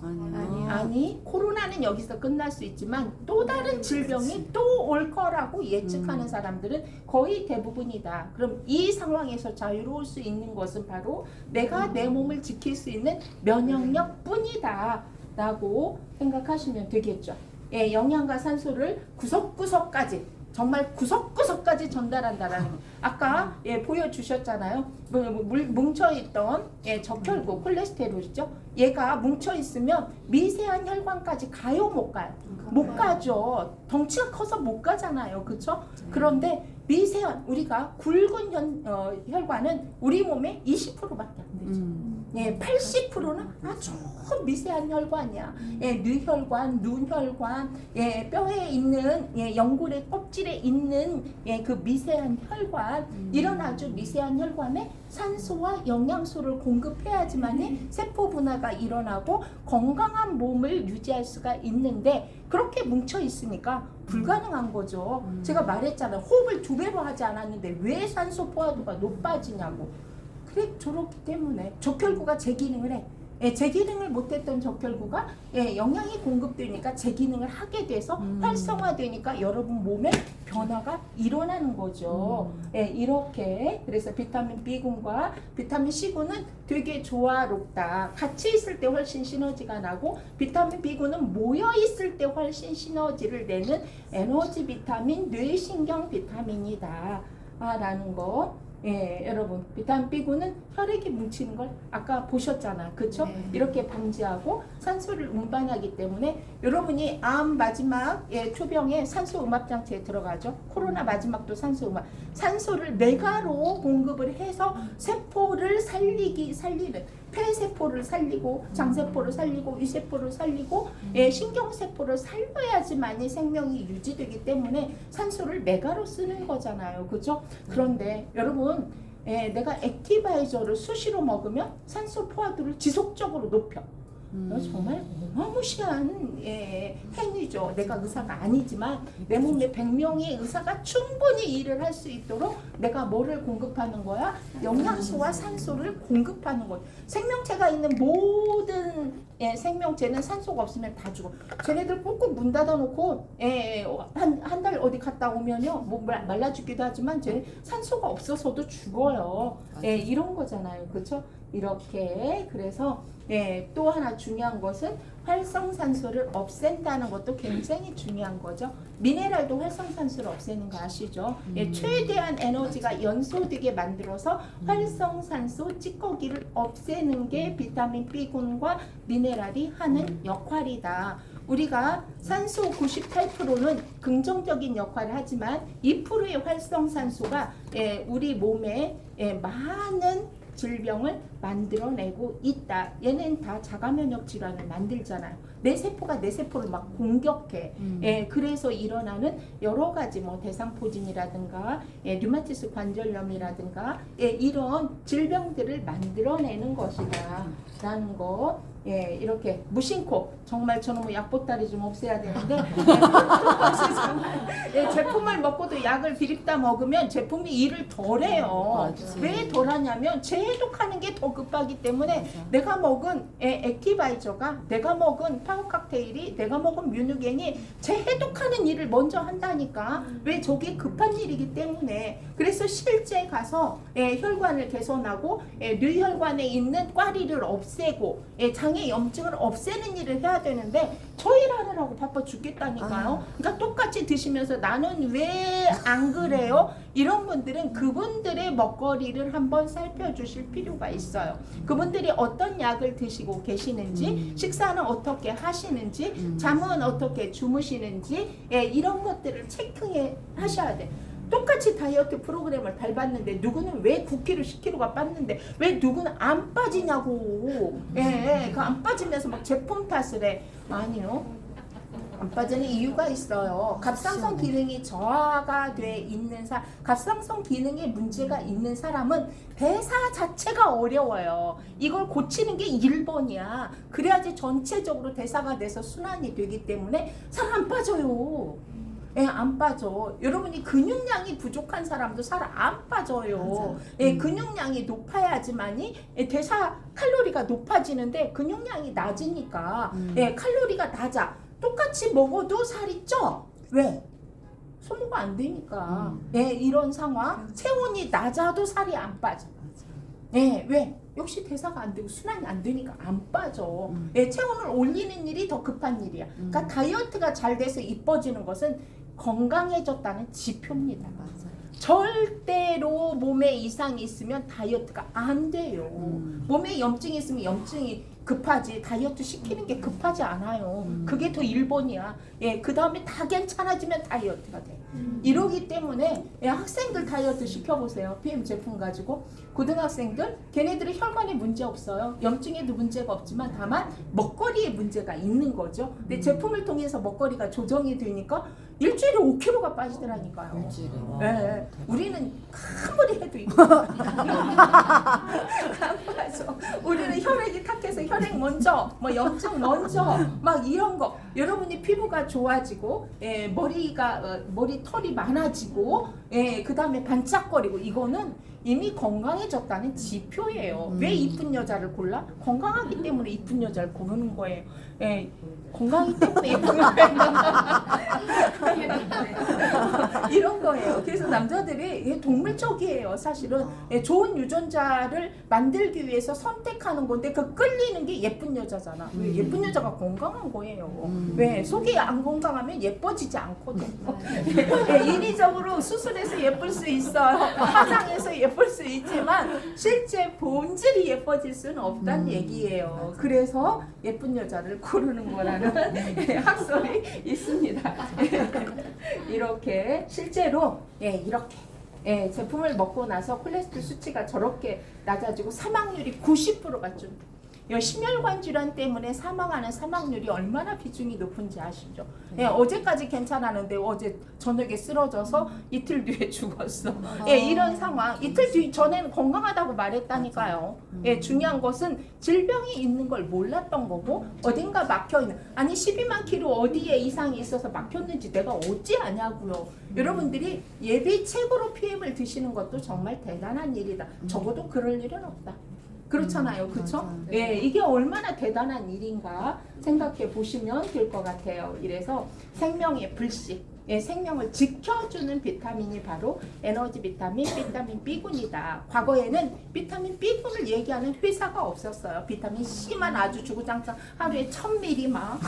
아니 코로나는 여기서 끝날 수 있지만 또 다른 질병이 또 올 거라고 예측하는 사람들은 거의 대부분이다. 그럼 이 상황에서 자유로울 수 있는 것은 바로 내가 내 몸을 지킬 수 있는 면역력 뿐이다 라고 생각하시면 되겠죠. 영양과 산소를 구석구석까지 정말 구석구석까지 전달한다라는 거. 아까 보여주셨잖아요. 뭉쳐있던 적혈구 콜레스테롤이죠. 얘가 뭉쳐있으면 미세한 혈관까지 가요 못 가요? 못 가죠. 덩치가 커서 못 가잖아요. 그렇죠? 그런데 미세한 우리가 굵은 혈관은 우리 몸의 20%밖에 안 되죠. 80%는 아주 미세한 혈관이야. 뇌혈관, 눈혈관, 뼈에 있는 연골의 껍질에 있는 그 미세한 혈관 이런 아주 미세한 혈관에 산소와 영양소를 공급해야지만이 세포 분화가 일어나고 건강한 몸을 유지할 수가 있는데 그렇게 뭉쳐 있으니까 불가능한 거죠. 제가 말했잖아요. 호흡을 2배로 하지 않았는데 왜 산소 포화도가 높아지냐고. 그래 저렇기 때문에 적혈구가 제 기능을 해. 제 기능을 못했던 적혈구가 영양이 공급되니까 제 기능을 하게 돼서 활성화되니까 여러분 몸에 변화가 일어나는 거죠. 이렇게 그래서 비타민 B군과 비타민 C군은 되게 조화롭다. 같이 있을 때 훨씬 시너지가 나고 비타민 B군은 모여 있을 때 훨씬 시너지를 내는 에너지 비타민, 뇌신경 비타민이다 라는 거. 여러분 비타민 B군은 혈액이 뭉치는 걸 아까 보셨잖아. 그쵸? 네. 이렇게 방지하고 산소를 운반하기 때문에 여러분이 암 마지막 투병에 산소 음압장치에 들어가죠. 코로나 마지막도 산소 음압. 산소를 메가로 공급을 해서 세포를 살리는 폐세포를 살리고 장세포를 살리고 위세포를 살리고 신경세포를 살려야지만이 생명이 유지되기 때문에 산소를 메가로 쓰는 거잖아요. 그죠? 그런데 여러분 내가 액티바이저를 수시로 먹으면 산소 포화도를 지속적으로 높여. 정말 어마무시한 행위죠. 내가 의사가 아니지만 내 몸에 100명의 의사가 충분히 일을 할 수 있도록 내가 뭐를 공급하는 거야? 영양소와 산소를 공급하는 거야. 생명체가 있는 모든 생명체는 산소가 없으면 다 죽어. 쟤네들 꾹꾹 문 닫아놓고 한 달 어디 갔다 오면요 뭐 말라 죽기도 하지만 쟤네 산소가 없어서도 죽어요. 이런 거잖아요. 그렇죠? 이렇게 그래서 또 하나 중요한 것은 활성산소를 없앤다는 것도 굉장히 중요한 거죠. 미네랄도 활성산소를 없애는 거 아시죠? 최대한 에너지가 연소되게 만들어서 활성산소 찌꺼기를 없애는 게 비타민 B군과 미네랄이 하는 역할이다. 우리가 산소 98%는 긍정적인 역할을 하지만 2%의 활성산소가 우리 몸에 많은 질병을 만들어내고 있다. 얘는 다 자가면역 질환을 만들잖아요. 내 세포가 내 세포를 막 공격해. 그래서 일어나는 여러 가지 뭐 대상포진이라든가 류마티스 관절염이라든가 이런 질병들을 만들어내는 것이다. 라는 거. 이렇게 무심코 정말 저는 뭐 약보따리 좀 없애야 되는데 제품을 먹고도 약을 비립다 먹으면 제품이 일을 덜해요. 왜 덜하냐면 재해독하는 게 더 급하기 때문에 내가 먹은 액티바이저가 내가 먹은 파워 칵테일이 내가 먹은 뮤누겐이 재해독하는 일을 먼저 한다니까. 왜 저게 급한 일이기 때문에. 그래서 실제 가서 혈관을 개선하고 뇌혈관에 있는 꽈리를 없애고 장애 염증을 없애는 일을 해야 되는데 저 일하느라고 바빠 죽겠다니까요. 그러니까 똑같이 드시면서 나는 왜 안 그래요? 이런 분들은 그분들의 먹거리를 한번 살펴주실 필요가 있어요. 그분들이 어떤 약을 드시고 계시는지, 식사는 어떻게 하시는지, 잠은 어떻게 주무시는지 이런 것들을 체크해 하셔야 돼. 똑같이 다이어트 프로그램을 밟았는데 누구는 왜 9kg, 10kg가 빠졌는데 왜 누구는 안 빠지냐고. 그 안 빠지면서 막 제품 탓을 해. 아니요. 안 빠지는 이유가 있어요. 갑상선 기능이 저하가 돼 있는 갑상선 기능에 문제가 있는 사람은 대사 자체가 어려워요. 이걸 고치는 게 1번이야. 그래야지 전체적으로 대사가 돼서 순환이 되기 때문에 살 안 빠져요. 안 빠져. 여러분이 근육량이 부족한 사람도 살 안 빠져요. 근육량이 높아야지만이 대사 칼로리가 높아지는데 근육량이 낮으니까 칼로리가 낮아. 똑같이 먹어도 살이 쪄. 왜? 소모가 안 되니까. 이런 상황. 체온이 낮아도 살이 안 빠져. 왜? 역시 대사가 안 되고 순환이 안 되니까 안 빠져. 체온을 올리는 일이 더 급한 일이야. 그러니까 다이어트가 잘 돼서 이뻐지는 것은 건강해졌다는 지표입니다. 절대로 몸에 이상이 있으면 다이어트가 안 돼요. 몸에 염증이 있으면 염증이 급하지 다이어트 시키는 게 급하지 않아요. 그게 더 1번이야. 그 다음에 다 괜찮아지면 다이어트가 돼. 이러기 때문에 학생들 다이어트 시켜보세요. PM 제품 가지고. 고등학생들 걔네들이 혈관에 문제 없어요. 염증에도 문제가 없지만 다만 먹거리에 문제가 있는 거죠. 근데 제품을 통해서 먹거리가 조정이 되니까 일주일에 5kg가 빠지더라니까요. 일주일에. 우리는 아무리 해도 이거 안 빠져. 우리는 혈액이 탁해서 혈액 먼저, 뭐 염증 먼저, 막 이런 거. 여러분이 피부가 좋아지고, 머리 털이 많아지고, 그 다음에 반짝거리고 이거는 이미 건강해졌다는 지표예요. 왜 이쁜 여자를 골라? 건강하기 때문에 이쁜 여자를 고르는 거예요. 건강하기 때문에 예쁜 거예요. 이런 거예요. 그래서 남자들이 동물적이에요. 사실은 좋은 유전자를 만들기 위해서 선택하는 건데 그 끌리는 게 예쁜 여자잖아. 왜 예쁜 여자가 건강한 거예요. 왜 속이 안 건강하면 예뻐지지 않거든. 인위적으로 수술해서 예쁠 수 있어요. 화장해서 예쁠 수 있지만 실제 본질이 예뻐질 수는 없다는 얘기예요. 그래서 예쁜 여자를 고르는 거라는 학설이 있습니다. 이렇게 실제로 이렇게 제품을 먹고 나서 콜레스테롤 수치가 저렇게 낮아지고 사망률이 90%가 좀 심혈관 질환 때문에 사망하는 사망률이 얼마나 비중이 높은지 아시죠? 어제까지 괜찮았는데 어제 저녁에 쓰러져서 이틀 뒤에 죽었어. 이런 상황. 이틀 뒤 전에는 건강하다고 말했다니까요. 중요한 것은 질병이 있는 걸 몰랐던 거고 어딘가 막혀 있는. 아니 12만 킬로 어디에 이상이 있어서 막혔는지 내가 어찌 아냐고요. 여러분들이 예비책으로 PM을 드시는 것도 정말 대단한 일이다. 적어도 그럴 일은 없다. 그렇잖아요. 그렇죠? 이게 얼마나 대단한 일인가 생각해 보시면 될 것 같아요. 이래서 생명의 불씨, 생명을 지켜주는 비타민이 바로 에너지 비타민, 비타민 B군이다. 과거에는 비타민 B군을 얘기하는 회사가 없었어요. 비타민 C만 아주 주구장창 하루에 1000ml 막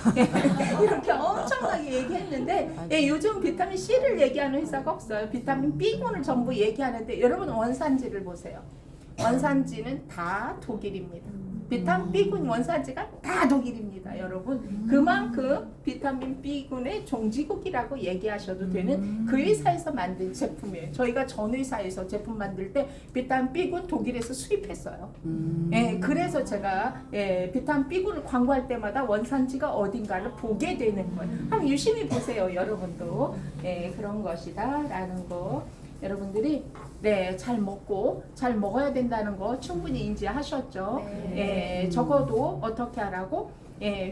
이렇게 엄청나게 얘기했는데 요즘 비타민 C를 얘기하는 회사가 없어요. 비타민 B군을 전부 얘기하는데 여러분 원산지를 보세요. 원산지는 다 독일입니다. 비타민 B군 원산지가 다 독일입니다, 여러분. 그만큼 비타민 B군의 종지국이라고 얘기하셔도 되는 그 회사에서 만든 제품이에요. 저희가 전 회사에서 제품 만들 때 비타민 B군 독일에서 수입했어요. 그래서 제가 비타민 B군을 광고할 때마다 원산지가 어딘가를 보게 되는 거예요. 한번 유심히 보세요, 여러분도. 그런 것이다라는 거. 여러분들이 잘 먹고 잘 먹어야 된다는 거 충분히 인지하셨죠? 적어도 어떻게 하라고?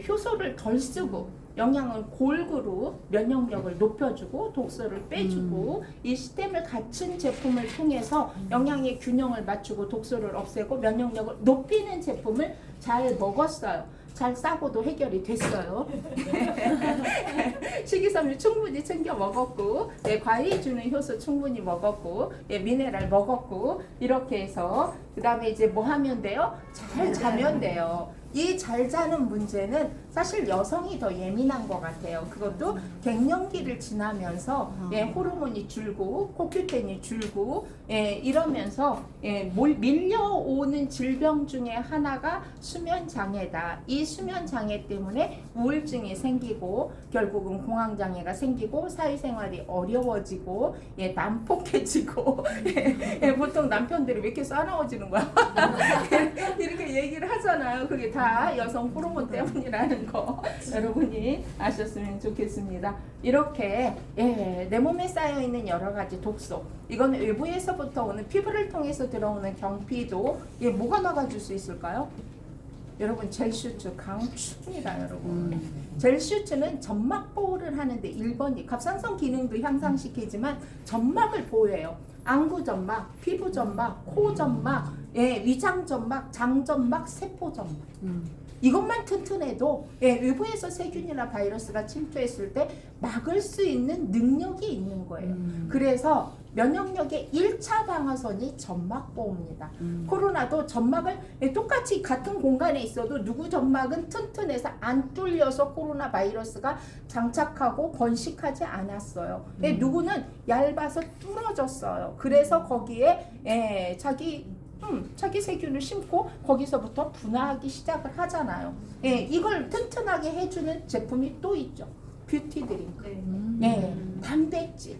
효소를 덜 쓰고 영양을 골고루 면역력을 높여주고 독소를 빼주고 이 시스템을 갖춘 제품을 통해서 영양의 균형을 맞추고 독소를 없애고 면역력을 높이는 제품을 잘 먹었어요. 잘 싸고도 해결이 됐어요. 식이섬유 충분히 챙겨 먹었고 과일이 주는 효소 충분히 먹었고 미네랄 먹었고 이렇게 해서 그 다음에 이제 뭐 하면 돼요? 잘 자면 돼요. 이 잘 자는 문제는 사실 여성이 더 예민한 것 같아요. 그것도 갱년기를 지나면서 호르몬이 줄고 코큐텐이 줄고 이러면서 밀려오는 질병 중에 하나가 수면 장애다. 이 수면 장애 때문에 우울증이 생기고 결국은 공황 장애가 생기고 사회생활이 어려워지고 난폭해지고 보통 남편들이 왜 이렇게 싸나워지는 거야? 이렇게 얘기를 하잖아요. 그게 다 여성 호르몬 때문이라는 거 여러분이 아셨으면 좋겠습니다. 이렇게 내 몸에 쌓여 있는 여러 가지 독소, 이건 외부에서부터 오는 피부를 통해서 들어오는 경피도 뭐가 막아줄 수 있을까요? 여러분 젤슈츠 강추입니다, 여러분. 젤슈츠는 점막 보호를 하는데 1번이 갑상선 기능도 향상시키지만 점막을 보호해요. 안구 점막, 피부 점막, 코 점막, 위장 점막, 장 점막, 세포 점막. 이것만 튼튼해도 외부에서 세균이나 바이러스가 침투했을 때 막을 수 있는 능력이 있는 거예요. 그래서 면역력의 1차 방어선이 점막 보호입니다. 코로나도 점막을 똑같이 같은 공간에 있어도 누구 점막은 튼튼해서 안 뚫려서 코로나 바이러스가 장착하고 번식하지 않았어요. 누구는 얇아서 뚫어졌어요. 그래서 거기에 자기 세균을 심고 거기서부터 분화하기 시작을 하잖아요. 이걸 튼튼하게 해주는 제품이 또 있죠. 뷰티 드링크, 단백질.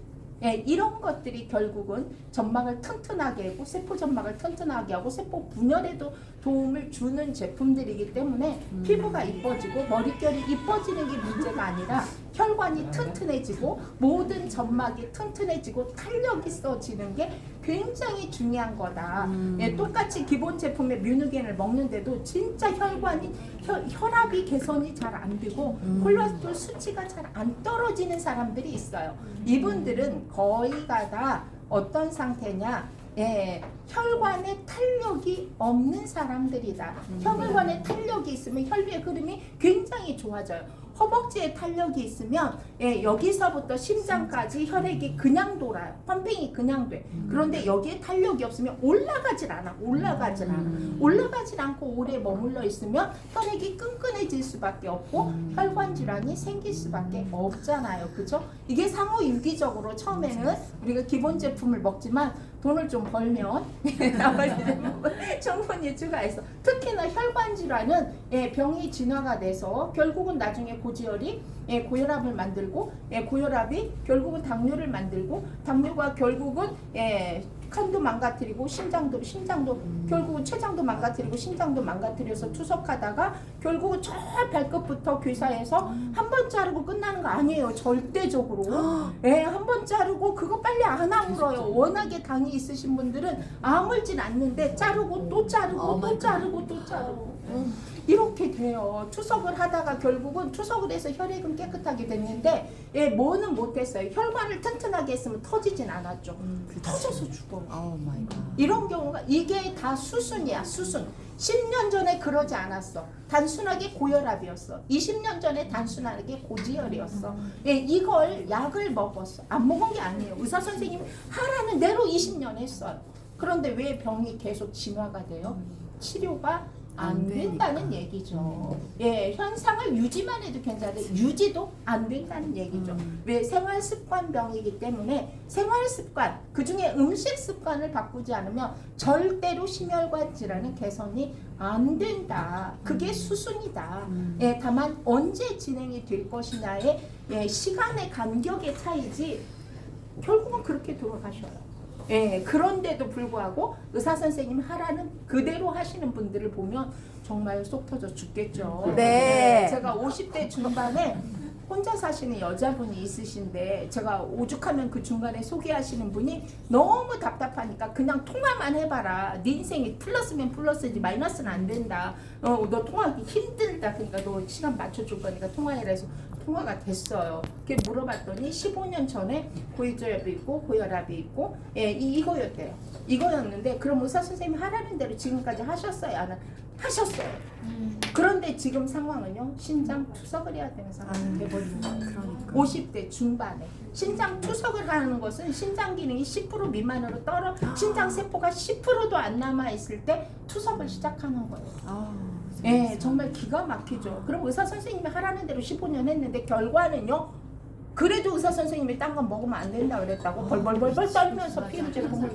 이런 것들이 결국은 점막을 튼튼하게 하고 세포 점막을 튼튼하게 하고 세포 분열에도 도움을 주는 제품들이기 때문에 피부가 이뻐지고 머릿결이 이뻐지는 게 문제가 아니라 혈관이 튼튼해지고 모든 점막이 튼튼해지고 탄력 있어지는 게 굉장히 중요한 거다. 똑같이 기본 제품의 뮤누겐을 먹는데도 진짜 혈압이 개선이 잘 안 되고 콜레스테롤 수치가 잘 안 떨어지는 사람들이 있어요. 이분들은 거의가 다 어떤 상태냐? 혈관에 탄력이 없는 사람들이다. 혈관에 탄력이 있으면 혈류의 흐름이 굉장히 좋아져요. 허벅지에 탄력이 있으면 여기서부터 심장까지 혈액이 그냥 돌아요. 펌핑이 그냥 돼. 그런데 여기에 탄력이 없으면 올라가질 않아. 올라가질 않고 오래 머물러 있으면 혈액이 끈끈해질 수밖에 없고 혈관 질환이 생길 수밖에 없잖아요. 그죠? 이게 상호유기적으로 처음에는 우리가 기본 제품을 먹지만 돈을 좀 벌면 나머지 제품을 충분히 추가해서 특히나 혈관 질환은 병이 진화가 돼서 결국은 나중에 고지혈이 고혈압을 만들고 고혈압이 결국은 당뇨를 만들고 당뇨가 결국은 칸도 망가뜨리고 심장도 결국은 췌장도 망가뜨리고 심장도 망가뜨려서 투석하다가 결국은 저 발끝부터 괴사해서 한 번 자르고 끝나는 거 아니에요. 절대적으로. 한 번 자르고 그거 빨리 안 아물어요. 워낙에 당이 있으신 분들은 아물진 않는데 자르고 또 자르고 또 자르고 또 자르고 이렇게 돼요. 투석을 하다가 결국은 투석을 해서 혈액은 깨끗하게 됐는데 뭐는 못했어요. 혈관을 튼튼하게 했으면 터지진 않았죠. 터져서 죽어요. 오 마이 갓. 이런 경우가 이게 다 수순이야. 수순. 10년 전에 그러지 않았어. 단순하게 고혈압이었어. 20년 전에 단순하게 고지혈이었어. 이걸 약을 먹었어. 안 먹은 게 아니에요. 의사 선생님이 하라는 대로 20년 했어요. 그런데 왜 병이 계속 진화가 돼요? 치료가 안 된다는 얘기죠. 현상을 유지만 해도 괜찮은데 유지도 안 된다는 얘기죠. 왜? 생활습관병이기 때문에 생활습관, 그중에 음식 습관을 바꾸지 않으면 절대로 심혈관 질환은 개선이 안 된다. 그게 수순이다. 다만 언제 진행이 될 것이냐의 시간의 간격의 차이지 결국은 그렇게 돌아가셔요. 그런데도 불구하고 의사 선생님 하라는 그대로 하시는 분들을 보면 정말 속 터져 죽겠죠. 네. 제가 50대 중반에 혼자 사시는 여자분이 있으신데 제가 오죽하면 그 중간에 소개하시는 분이 너무 답답하니까 그냥 통화만 해봐라. 네 인생이 플러스면 플러스지 마이너스는 안 된다. 너 통화하기 힘들다. 그러니까 너 시간 맞춰줄 거니까 통화해라 해서 통화가 됐어요. 그게 물어봤더니 15년 전에 고지혈압이 있고 고혈압이 있고 이거였대요. 이거였는데 그럼 의사 선생님이 하라는 대로 지금까지 하셨어요? 안 하셨어요. 그런데 지금 상황은요. 신장 투석을 해야 되는 상황이 돼버린 거예요. 50대 중반에 신장 투석을 하는 것은 신장 기능이 10% 미만으로 신장 세포가 10%도 안 남아 있을 때 투석을 시작하는 거예요. 정말 기가 막히죠. 그럼 의사 선생님이 하라는 대로 15년 했는데 결과는요. 그래도 의사 선생님이 딴 건 먹으면 안 된다 그랬다고 벌벌벌벌 떨면서 피부 제품을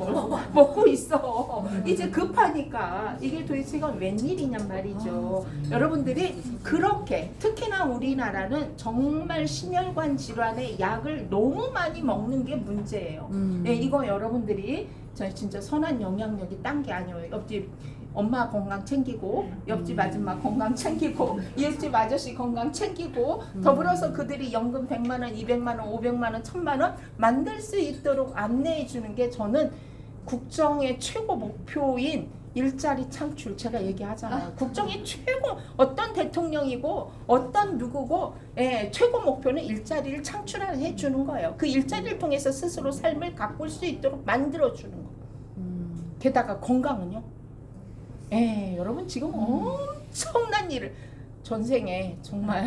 먹고 있어. 이제 급하니까 이게 도대체 이건 웬일이냔 말이죠. 여러분들이 그렇게 특히나 우리나라는 정말 심혈관 질환의 약을 너무 많이 먹는 게 문제예요. 이거 여러분들이 진짜 선한 영향력이 딴 게 아니에요. 옆집 엄마 건강 챙기고 옆집 아줌마 건강 챙기고 이웃집 아저씨 건강 챙기고 더불어서 그들이 연금 100만 원, 200만 원, 500만 원, 1000만 원 만들 수 있도록 안내해 주는 게 저는 국정의 최고 목표인 일자리 창출. 제가 얘기하잖아요. 국정의 최고 어떤 대통령이고 어떤 누구고 최고 목표는 일자리를 창출해 주는 거예요. 그 일자리를 통해서 스스로 삶을 가꿀 수 있도록 만들어 주는 거. 게다가 건강은요. 여러분 지금 엄청난 일을 전생에 정말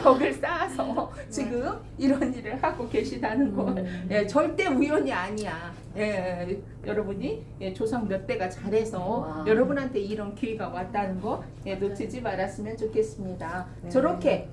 덕을 쌓아서 지금 이런 일을 하고 계시다는 거 절대 우연이 아니야. 여러분이 조상 몇 대가 잘해서 여러분한테 이런 기회가 왔다는 거 놓치지 말았으면 좋겠습니다. 저렇게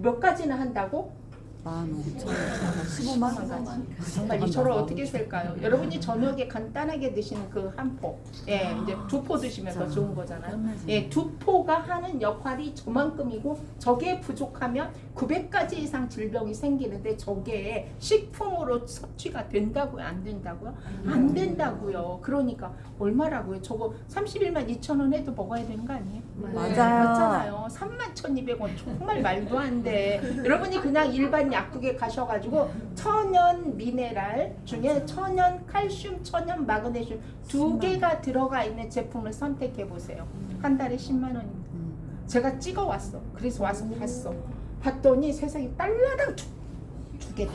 몇 가지나 한다고? 15,000원. 15만 가지. 정말 이 저를 어떻게 쓸까요? 여러분이 저녁에 간단하게 드시는 그 한 포, 이제 2포 드시면 더 좋은 거잖아요. 2포가 하는 역할이 저만큼이고 저게 부족하면 900가지 이상 질병이 생기는데 저게 식품으로 섭취가 된다고요? 안 된다고요? 안 된다고요. 그러니까 얼마라고요? 저거 31만 2천 원 해도 먹어야 되는 거 아니에요? 맞아요. 맞잖아요. 31,200원 정말 말도 안 돼. 여러분이 그냥 일반 약국에 가셔가지고 천연 미네랄 중에 천연 칼슘, 천연 마그네슘 2개가 들어가 있는 제품을 선택해 보세요. 한 달에 10만 원입니다. 제가 찍어 왔어. 그래서 와서 봤어. 봤더니 세상에 달러당 두 개다.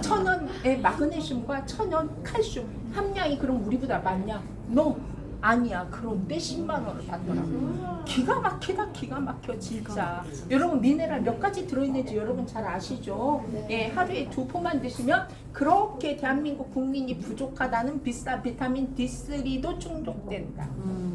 천연 마그네슘과 천연 칼슘 함량이 그럼 우리보다 많냐? No. 아니야. 그런데 10만 원을 받더라고. 기가 막히다. 기가 막혀 진짜. 여러분 미네랄 몇 가지 들어있는지 여러분 잘 아시죠? 예, 하루에 2포만 드시면 그렇게 대한민국 국민이 부족하다는 비싼 비타민 D3도 충족된다.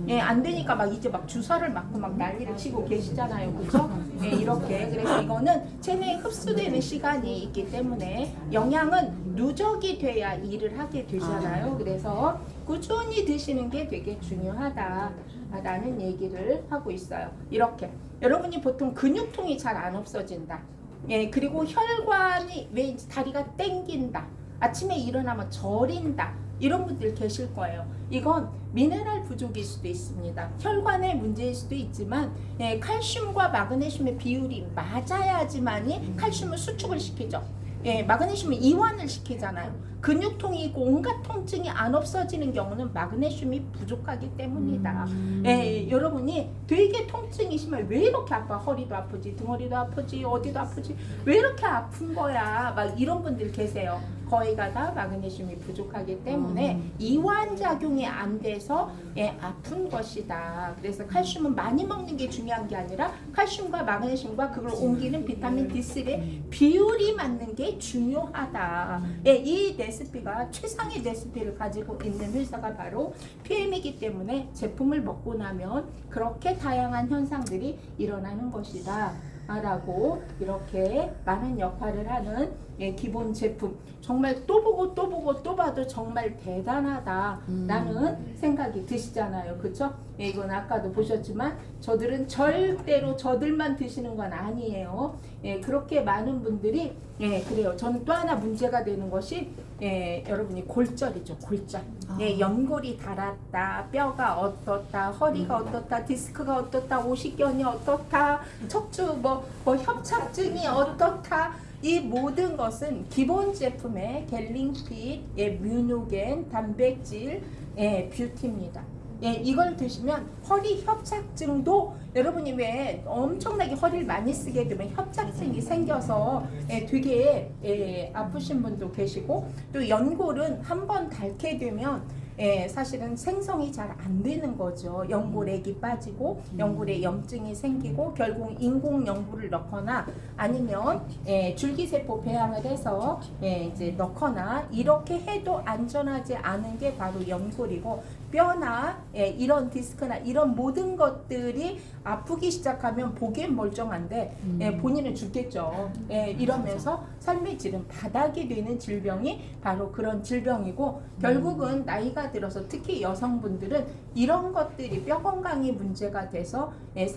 예, 안 되니까 막 이제 막 주사를 맞고 막 난리를 치고 계시잖아요. 그죠? 예, 이렇게. 그래서 이거는 체내에 흡수되는 시간이 있기 때문에 영양은 누적이 돼야 일을 하게 되잖아요. 그래서 꾸준히 드시는 게 되게 중요하다라는 얘기를 하고 있어요. 이렇게. 여러분이 보통 근육통이 잘 안 없어진다. 예, 그리고 혈관이 왜 다리가 땡긴다. 아침에 일어나면 저린다. 이런 분들 계실 거예요. 이건 미네랄 부족일 수도 있습니다. 혈관의 문제일 수도 있지만 예, 칼슘과 마그네슘의 비율이 맞아야지만이 칼슘을 수축을 시키죠. 예, 마그네슘이 이완을 시키잖아요. 근육통이 있고 온갖 통증이 안 없어지는 경우는 마그네슘이 부족하기 때문이다. 예, 여러분이 되게 통증이 심해. 왜 이렇게 아파? 허리도 아프지, 등허리도 아프지, 어디도 아프지. 왜 이렇게 아픈 거야? 막 이런 분들 계세요. 거의가 다 마그네슘이 부족하기 때문에 이완 작용이 안 돼서 예, 아픈 것이다. 그래서 칼슘은 많이 먹는 게 중요한 게 아니라 칼슘과 마그네슘과 그걸 옮기는 비타민 D3의 비율이 맞는 게 중요하다. 예, 이 레시피가 최상의 레시피를 가지고 있는 회사가 바로 PM이기 때문에 제품을 먹고 나면 그렇게 다양한 현상들이 일어나는 것이다. 라고 이렇게 많은 역할을 하는 예, 기본 제품 정말 또 보고 또 보고 또 봐도 정말 대단하다라는 생각이 드시잖아요. 그쵸? 예, 이건 아까도 보셨지만 저들은 절대로 저들만 드시는 건 아니에요. 예, 그렇게 많은 분들이 예, 그래요. 저는 또 하나 문제가 되는 것이 예, 여러분이 골절이죠. 골절. 예, 연골이 닳았다, 뼈가 어떻다, 허리가 어떻다, 디스크가 어떻다, 오십견이 어떻다, 척추 뭐 협착증이 어떻다. 이 모든 것은 기본 제품의 갤링핏, 예, 뮤노겐, 단백질, 예, 뷰티입니다. 예, 이걸 드시면 허리 협착증도 여러분이 왜 엄청나게 허리를 많이 쓰게 되면 협착증이 생겨서 예, 되게 예, 아프신 분도 계시고 또 연골은 한번 닳게 되면 예, 사실은 생성이 잘 안 되는 거죠. 연골액이 빠지고 연골에 염증이 생기고 결국 인공 연골을 넣거나 아니면 예, 줄기세포 배양을 해서 예, 이제 넣거나 이렇게 해도 안전하지 않은 게 바로 연골이고 뼈나 예, 이런 디스크나 이런 모든 것들이 아프기 시작하면 보기엔 멀쩡한데 예, 본인은 죽겠죠. 예, 이러면서 삶의 질은 바닥이 되는 질병이 바로 그런 질병이고 결국은 나이가 들어서 특히 여성분들은 이런 것들이 뼈 건강이 문제가 돼서 예,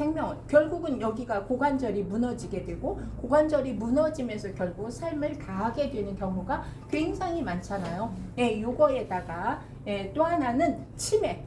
결국은 여기가 고관절이 무너지게 되고 고관절이 무너지면서 결국 삶을 다하게 되는 경우가 굉장히 많잖아요. 예, 요거에다가 예, 또 하나는 치매.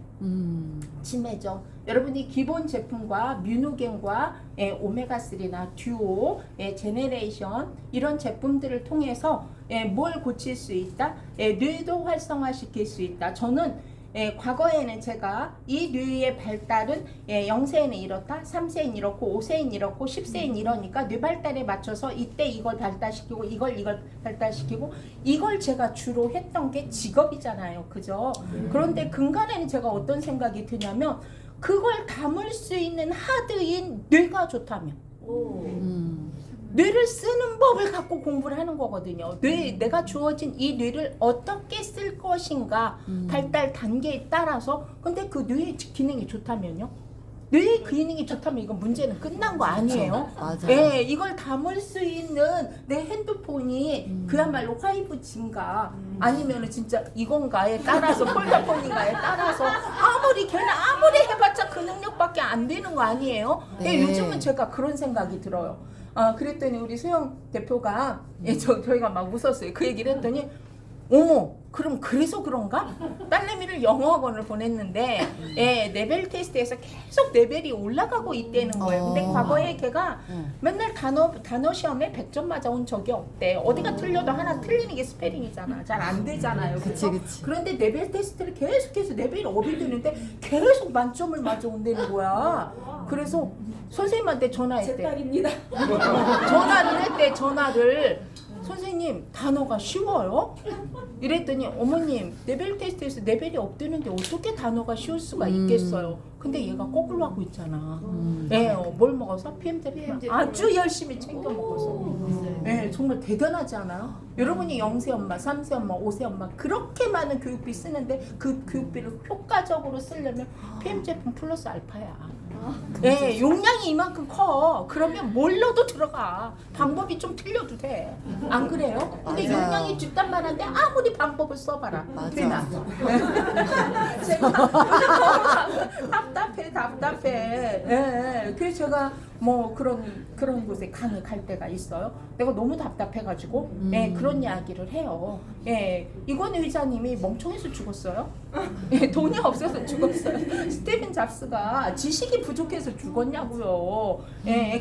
치매죠. 여러분이 기본 제품과 뮤노겐과 예, 오메가3나 듀오, 예, 제네레이션 이런 제품들을 통해서 예, 뭘 고칠 수 있다? 예, 뇌도 활성화시킬 수 있다. 저는 예, 과거에는 제가 이 뇌의 발달은 예, 0세에는 이렇다, 3세엔 이렇고, 5세엔 이렇고, 10세엔 이러니까 뇌 발달에 맞춰서 이때 이걸 발달시키고 이걸 발달시키고 이걸 제가 주로 했던 게 직업이잖아요. 그죠? 그런데 근간에는 제가 어떤 생각이 드냐면 그걸 담을 수 있는 하드인 뇌가 좋다면 뇌를 쓰는 법을 갖고 공부를 하는 거거든요. 내가 주어진 이 뇌를 어떻게 쓸 것인가 발달 단계에 따라서 근데 그 뇌의 기능이 좋다면요? 뇌의 기능이 좋다면 이건 문제는 끝난 거 아니에요? 맞아요. 예, 이걸 담을 수 있는 내 핸드폰이 그야말로 5G인가 아니면은 진짜 이건가에 따라서 폴더폰인가에 따라서 걔는 아무리 해봤자 그 능력밖에 안 되는 거 아니에요? 네. 예, 요즘은 제가 그런 생각이 들어요. 그랬더니 우리 수영 대표가 예, 저희가 막 웃었어요. 그 얘기를 했더니 어머 그럼 그래서 그런가? 딸내미를 영어학원을 보냈는데 예, 레벨 테스트에서 계속 레벨이 올라가고 있다는 거예요. 근데 과거에 걔가 맨날 단어 시험에 100점 맞아온 적이 없대. 어디가 틀려도 하나 틀리는 게 스페링이잖아. 잘 안 되잖아요. 그치. 그런데 레벨 테스트를 계속해서 레벨이 업이 되는데 계속 만점을 맞아온다는 거야. 그래서 선생님한테 전화했대. 제 딸입니다. 전화를 했대. 전화를 선생님 단어가 쉬워요? 이랬더니 어머님 레벨 테스트에서 레벨이 없대는데 어떻게 단어가 쉬울 수가 있겠어요? 근데 얘가 거꾸로 하고 있잖아. 뭘 먹어서? PM제품 아주 열심히 챙겨 먹어서. 정말 대단하지 않아요? 여러분이 0세 엄마, 3세 엄마, 5세 엄마 그렇게 많은 교육비 쓰는데 그 교육비를 효과적으로 쓰려면 PM제품 플러스 알파야. 용량이 이만큼 커. 그러면 뭘 넣어도 들어가. 방법이 좀 틀려도 돼. 안 그래요? 근데 맞아요. 용량이 뒷단만한데 아무리 방법을 써봐라. 맞아. 되나? 제가 답답해. 그래서 제가 뭐 그런 곳에 강의 갈 때가 있어요. 내가 너무 답답해가지고 그런 이야기를 해요. 이건 의자님이 멍청해서 죽었어요. 돈이 없어서 죽었어요. 스티븐 잡스가 지식이 부족해서 죽었냐고요.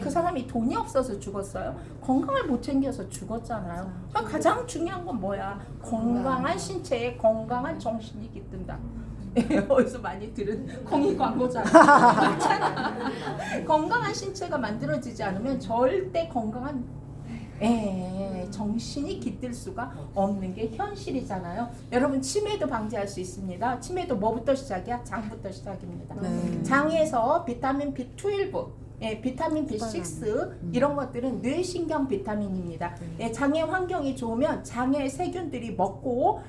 그 사람이 돈이 없어서 죽었어요. 건강을 못 챙겨서 죽었잖아요. 가장 중요한 건 뭐야? 건강한 신체에 건강한 정신이 깃든다. 어디서 많이 들은 공익 광고잖아. 맞잖아. 건강한 신체가 만들어지지 않으면 절대 건강한 정신이 깃들 수가 없는 게 현실이잖아요. 여러분 치매도 방지할 수 있습니다. 치매도 뭐부터 시작이야? 장부터 시작입니다. 장에서 비타민 B12 비타민 B6 이런 것들은 뇌신경 비타민입니다. 장의 환경이 좋으면 장의 세균들이 먹고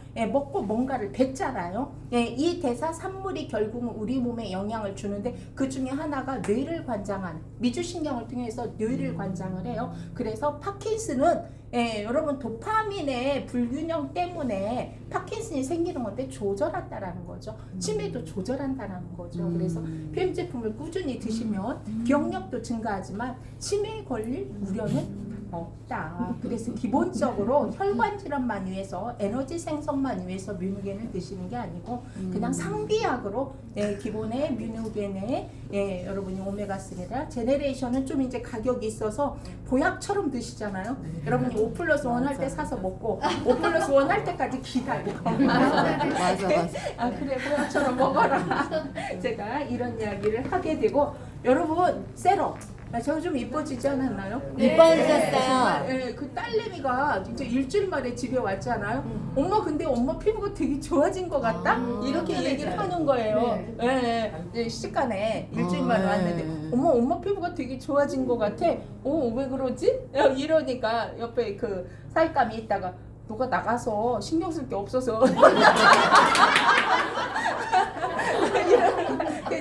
뭔가를 뱉잖아요. 이 대사 산물이 결국은 우리 몸에 영향을 주는데 그 중에 하나가 뇌를 관장하는 미주신경을 통해서 뇌를 관장을 해요. 그래서 파킨슨은 여러분 도파민의 불균형 때문에 파킨슨이 생기는 건데 조절한다라는 거죠. 치매도 조절한다라는 거죠. 그래서 PM 제품을 꾸준히 드시면 기억력도 증가하지만 치매에 걸릴 우려는 없다. 그래서 기본적으로 혈관 질환만 위해서 에너지 생성만 위해서 뮤누겐을 드시는 게 아니고 그냥 상비약으로 기본의 뮤누겐에 여러분이 오메가3라 제네레이션은 좀 이제 가격이 있어서 보약처럼 드시잖아요. 여러분이 5+1 할 때 사서 먹고 5+1 할 때까지 기다려. 맞아. 그래 보약처럼 먹어라. 제가 이런 이야기를 하게 되고 여러분 세럼 제가 좀 이뻐지지 않았나요? 이뻐지셨어요. 그 딸내미가 진짜 일주일 만에 집에 왔잖아요. 엄마 근데 엄마 피부가 되게 좋아진 것 같다? 이렇게 얘기를 하는 거예요. 시집간에 일주일 만에 왔는데 엄마 피부가 되게 좋아진 것 같아. 왜 그러지? 이러니까 옆에 그 사익감이 있다가 너가 나가서 신경 쓸 게 없어서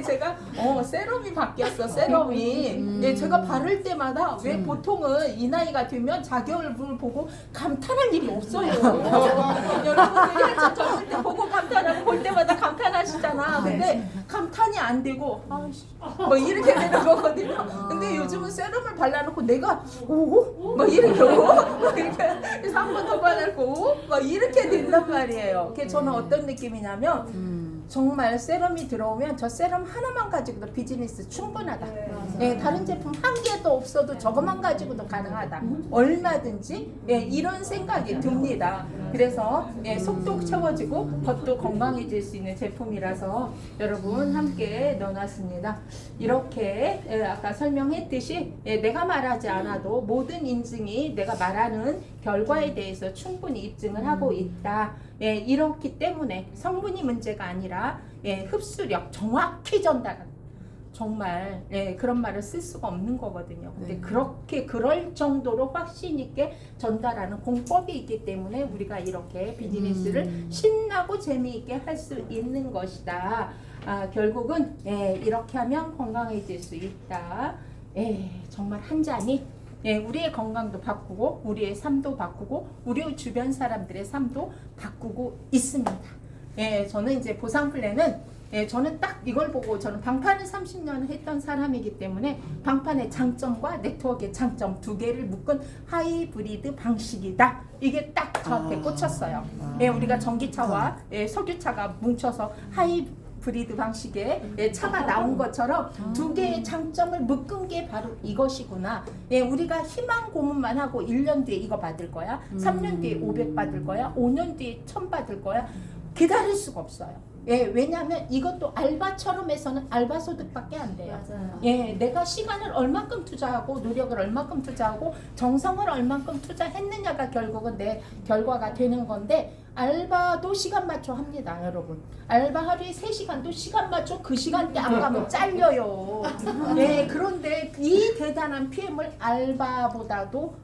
제가 세럼이 바뀌었어. 세럼이 제가 바를 때마다 왜 보통은 이 나이가 되면 자기 얼굴을 보고 감탄할 일이 없어요. 여러분들이 한참 젊을 때 보고 감탄하고 볼 때마다 감탄하시잖아. 근데 감탄이 안 되고 뭐 이렇게 되는 거거든요. 근데 요즘은 세럼을 발라놓고 내가 막 이렇게 그래서 한 번 더 발라놓고 막 이렇게 된단 말이에요. 그게 저는 어떤 느낌이냐면 정말 세럼이 들어오면 저 세럼 하나만 가지고도 비즈니스 충분하다. 다른 제품 한 개도 없어도 저것만 가지고도 가능하다. 얼마든지 이런 생각이 듭니다. 그래서 속도 채워지고 겉도 건강해질 수 있는 제품이라서 여러분 함께 넣어놨습니다. 이렇게 아까 설명했듯이 내가 말하지 않아도 모든 인증이 내가 말하는 결과에 대해서 충분히 입증을 하고 있다. 이렇기 때문에 성분이 문제가 아니라 흡수력 정확히 전달하는 정말 그런 말을 쓸 수가 없는 거거든요. 근데 그렇게 그럴 정도로 확신 있게 전달하는 공법이 있기 때문에 우리가 이렇게 비즈니스를 신나고 재미있게 할 수 있는 것이다. 결국은 이렇게 하면 건강해질 수 있다. 정말 한 잔이 우리의 건강도 바꾸고 우리의 삶도 바꾸고 우리 주변 사람들의 삶도 바꾸고 있습니다. 저는 이제 보상 플랜은 저는 딱 이걸 보고 저는 방판을 30년 했던 사람이기 때문에 방판의 장점과 네트워크의 장점 두 개를 묶은 하이브리드 방식이다. 이게 딱 저한테 꽂혔어요. 우리가 전기차와 석유차가 뭉쳐서 하이브리드 방식의 차가 나온 것처럼 두 개의 장점을 묶은 게 바로 이것이구나. 우리가 희망 고문만 하고 1년 뒤에 이거 받을 거야. 3년 뒤에 500 받을 거야. 5년 뒤에 1000 받을 거야. 기다릴 수가 없어요. 예, 왜냐하면 이것도 알바처럼 해서는 알바 소득밖에 안 돼요. 맞아요. 예, 내가 시간을 얼만큼 투자하고 노력을 얼만큼 투자하고 정성을 얼만큼 투자했느냐가 결국은 내 결과가 되는 건데 알바도 시간 맞춰 합니다, 여러분. 알바 하루에 3시간도 시간 맞춰 그 시간대 안 가면 잘려요. 예, 그런데 이 대단한 PM을 알바보다도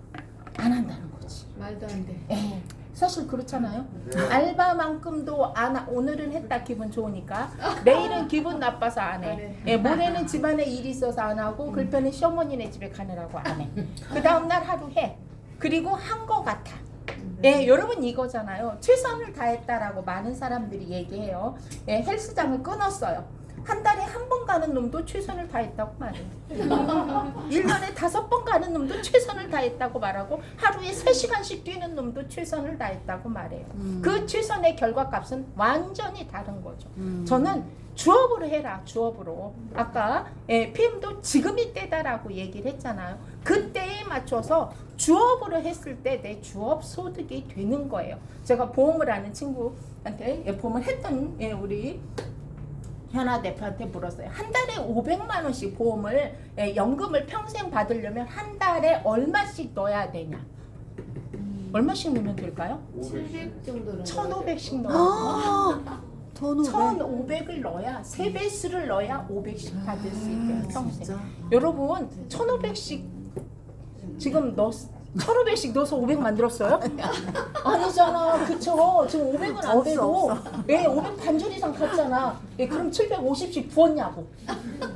안 한다는 거지. 말도 안 돼. 예, 사실 그렇잖아요. 알바만큼도 안 오늘은 했다 기분 좋으니까 내일은 기분 나빠서 안 해. 예, 모레는 집안에 일이 있어서 안 하고 글편은 시어머니네 집에 가느라고 안 해. 그 다음날 하루 해. 그리고 한 거 같아. 예, 여러분 이거잖아요. 최선을 다했다라고 많은 사람들이 얘기해요. 예, 헬스장을 끊었어요. 한 달에 한 번 가는 놈도 최선을 다했다고 말해요. 1년에 5번 가는 놈도 최선을 다했다고 말하고 하루에 3시간씩 뛰는 놈도 최선을 다했다고 말해요. 그 최선의 결과값은 완전히 다른 거죠. 저는 주업으로 해라, 주업으로. 아까 PM도 지금이 때다라고 얘기를 했잖아요. 그때에 맞춰서 주업으로 했을 때 내 주업 소득이 되는 거예요. 제가 보험을 하는 친구한테 보험을 했던 우리 현아 대표한테 물었어요. 한 달에 500만 원씩 보험을 연금을 평생 받으려면 한 달에 얼마씩 넣어야 되냐? 얼마씩 넣으면 될까요? 700 정도는 1,500씩 넣어야 돼요. 1,500을 넣어야 3배수를 넣어야 500씩 받을 수 있대요. 평생. 진짜? 여러분 1,500씩 지금 1,500씩 넣어서 500 만들었어요? 아니잖아. 그쵸? 지금 500은 안 되고 왜 500 반절 이상 갔잖아. 그럼 750씩 부었냐고.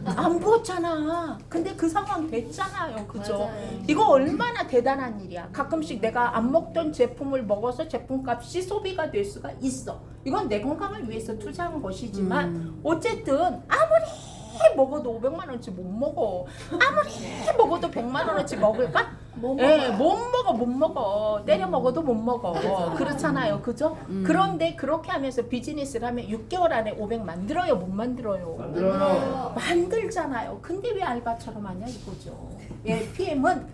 안 부었잖아. 근데 그 상황 됐잖아요. 그죠? 맞아요. 이거 얼마나 대단한 일이야. 가끔씩 내가 안 먹던 제품을 먹어서 제품값이 소비가 될 수가 있어. 이건 내 건강을 위해서 투자한 것이지만 어쨌든 아무리 먹어도 500만 원어치 못 먹어. 아무리 먹어도 100만 원어치 먹을까? 못 먹어. 때려 먹어도 못 먹어. 그렇잖아요. 그죠? 그런데 그렇게 하면서 비즈니스를 하면 6개월 안에 500 만들어요? 못 만들어요? 만들잖아요. 근데 왜 알바처럼 하냐 이거죠. PM은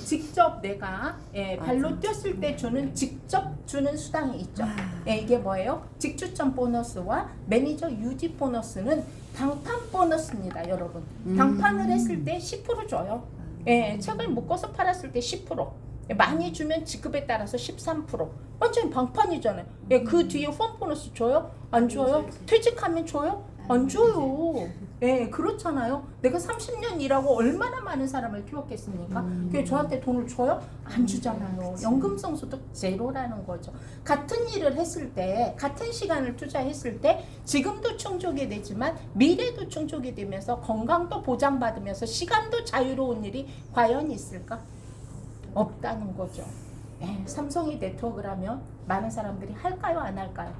직접 내가 발로 뛰었을 때 직접 주는 수당이 있죠. 이게 뭐예요? 직추천 보너스와 매니저 유지 보너스는 당판 보너스입니다, 여러분. 당판을 했을 때 10% 줘요. 책을 묶어서 팔았을 때 10%. 많이 주면 지급에 따라서 13%. 완전히 방판이잖아요. 그 뒤에 후원 보너스 줘요? 안 줘요? 퇴직하면 줘요? 안 줘요. 그렇잖아요. 내가 30년 일하고 얼마나 많은 사람을 키웠겠습니까? 그게 저한테 돈을 줘요? 안 주잖아요. 연금성 소득 제로라는 거죠. 같은 일을 했을 때, 같은 시간을 투자했을 때 지금도 충족이 되지만 미래도 충족이 되면서 건강도 보장받으면서 시간도 자유로운 일이 과연 있을까? 없다는 거죠. 삼성이 네트워크를 하면 많은 사람들이 할까요? 안 할까요?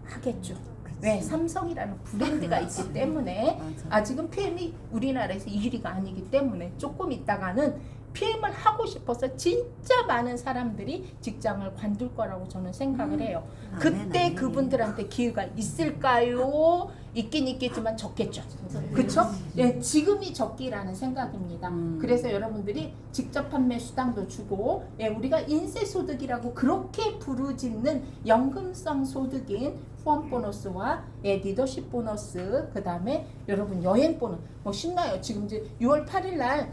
하겠죠. 왜? 삼성이라는 브랜드가 있기 때문에 아직은 PM이 우리나라에서 1위가 아니기 때문에 조금 있다가는 PM을 하고 싶어서 진짜 많은 사람들이 직장을 관둘 거라고 저는 생각을 해요. 그때 그분들한테 기회가 있을까요? 있긴 있겠지만 적겠죠. 그렇죠? 지금이 적기라는 생각입니다. 그래서 여러분들이 직접 판매 수당도 주고 우리가 인세소득이라고 그렇게 부르짖는 연금성 소득인 후원 보너스와 리더십 보너스, 그 다음에 여러분 여행 보너스 신나요. 지금 이제 6월 8일 날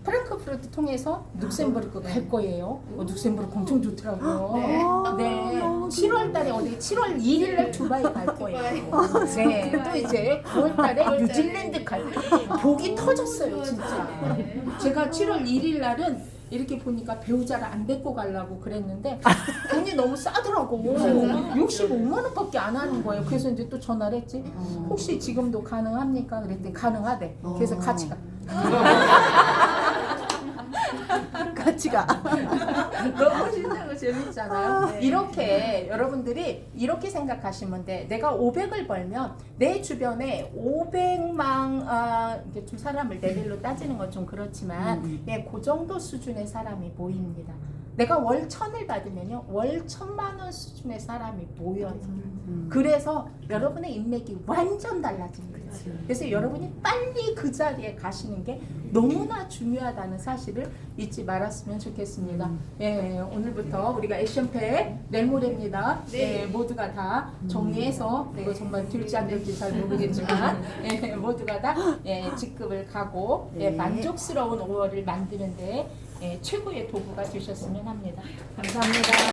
프랑크푸르트 통해서 룩셈부르크 갈 거예요. 룩셈부르크 엄청 좋더라고요. 네. 7월 달에 7월 1일 날 두바이 갈 거예요. 또 이제 9월 달에 뉴질랜드 갈 거예요. 복이 터졌어요, 진짜. 제가 7월 1일 날은 이렇게 보니까 배우자를 안 데리고 가려고 그랬는데 돈이 너무 싸더라고. 65만 원밖에 안 하는 거예요. 그래서 이제 또 전화를 했지. 혹시 지금도 가능합니까? 그랬더니 가능하대. 그래서 같이 가. 같이 가. 너무 신나고 재밌잖아요. 이렇게 여러분들이 이렇게 생각하시면 돼. 내가 500을 벌면 내 주변에 500만 이게 좀 사람을 레벨로 따지는 건 좀 그렇지만 그 정도 수준의 사람이 모입니다. 내가 월 1,000을 받으면요 월 1,000만 원 수준의 사람이 모여요. 그래서 여러분의 인맥이 완전 달라집니다. 그래서 여러분이 빨리 그 자리에 가시는 게 너무나 중요하다는 사실을 잊지 말았으면 좋겠습니다. 예, 오늘부터 우리가 액션팩 내일 모레입니다. 예, 모두가 다 정리해서 이거 정말 될지 안 될지 잘 모르겠지만 예, 모두가 다 예, 직급을 가고 예, 네. 만족스러운 5월을 만드는데 예, 최고의 도구가 되셨으면 합니다. 감사합니다.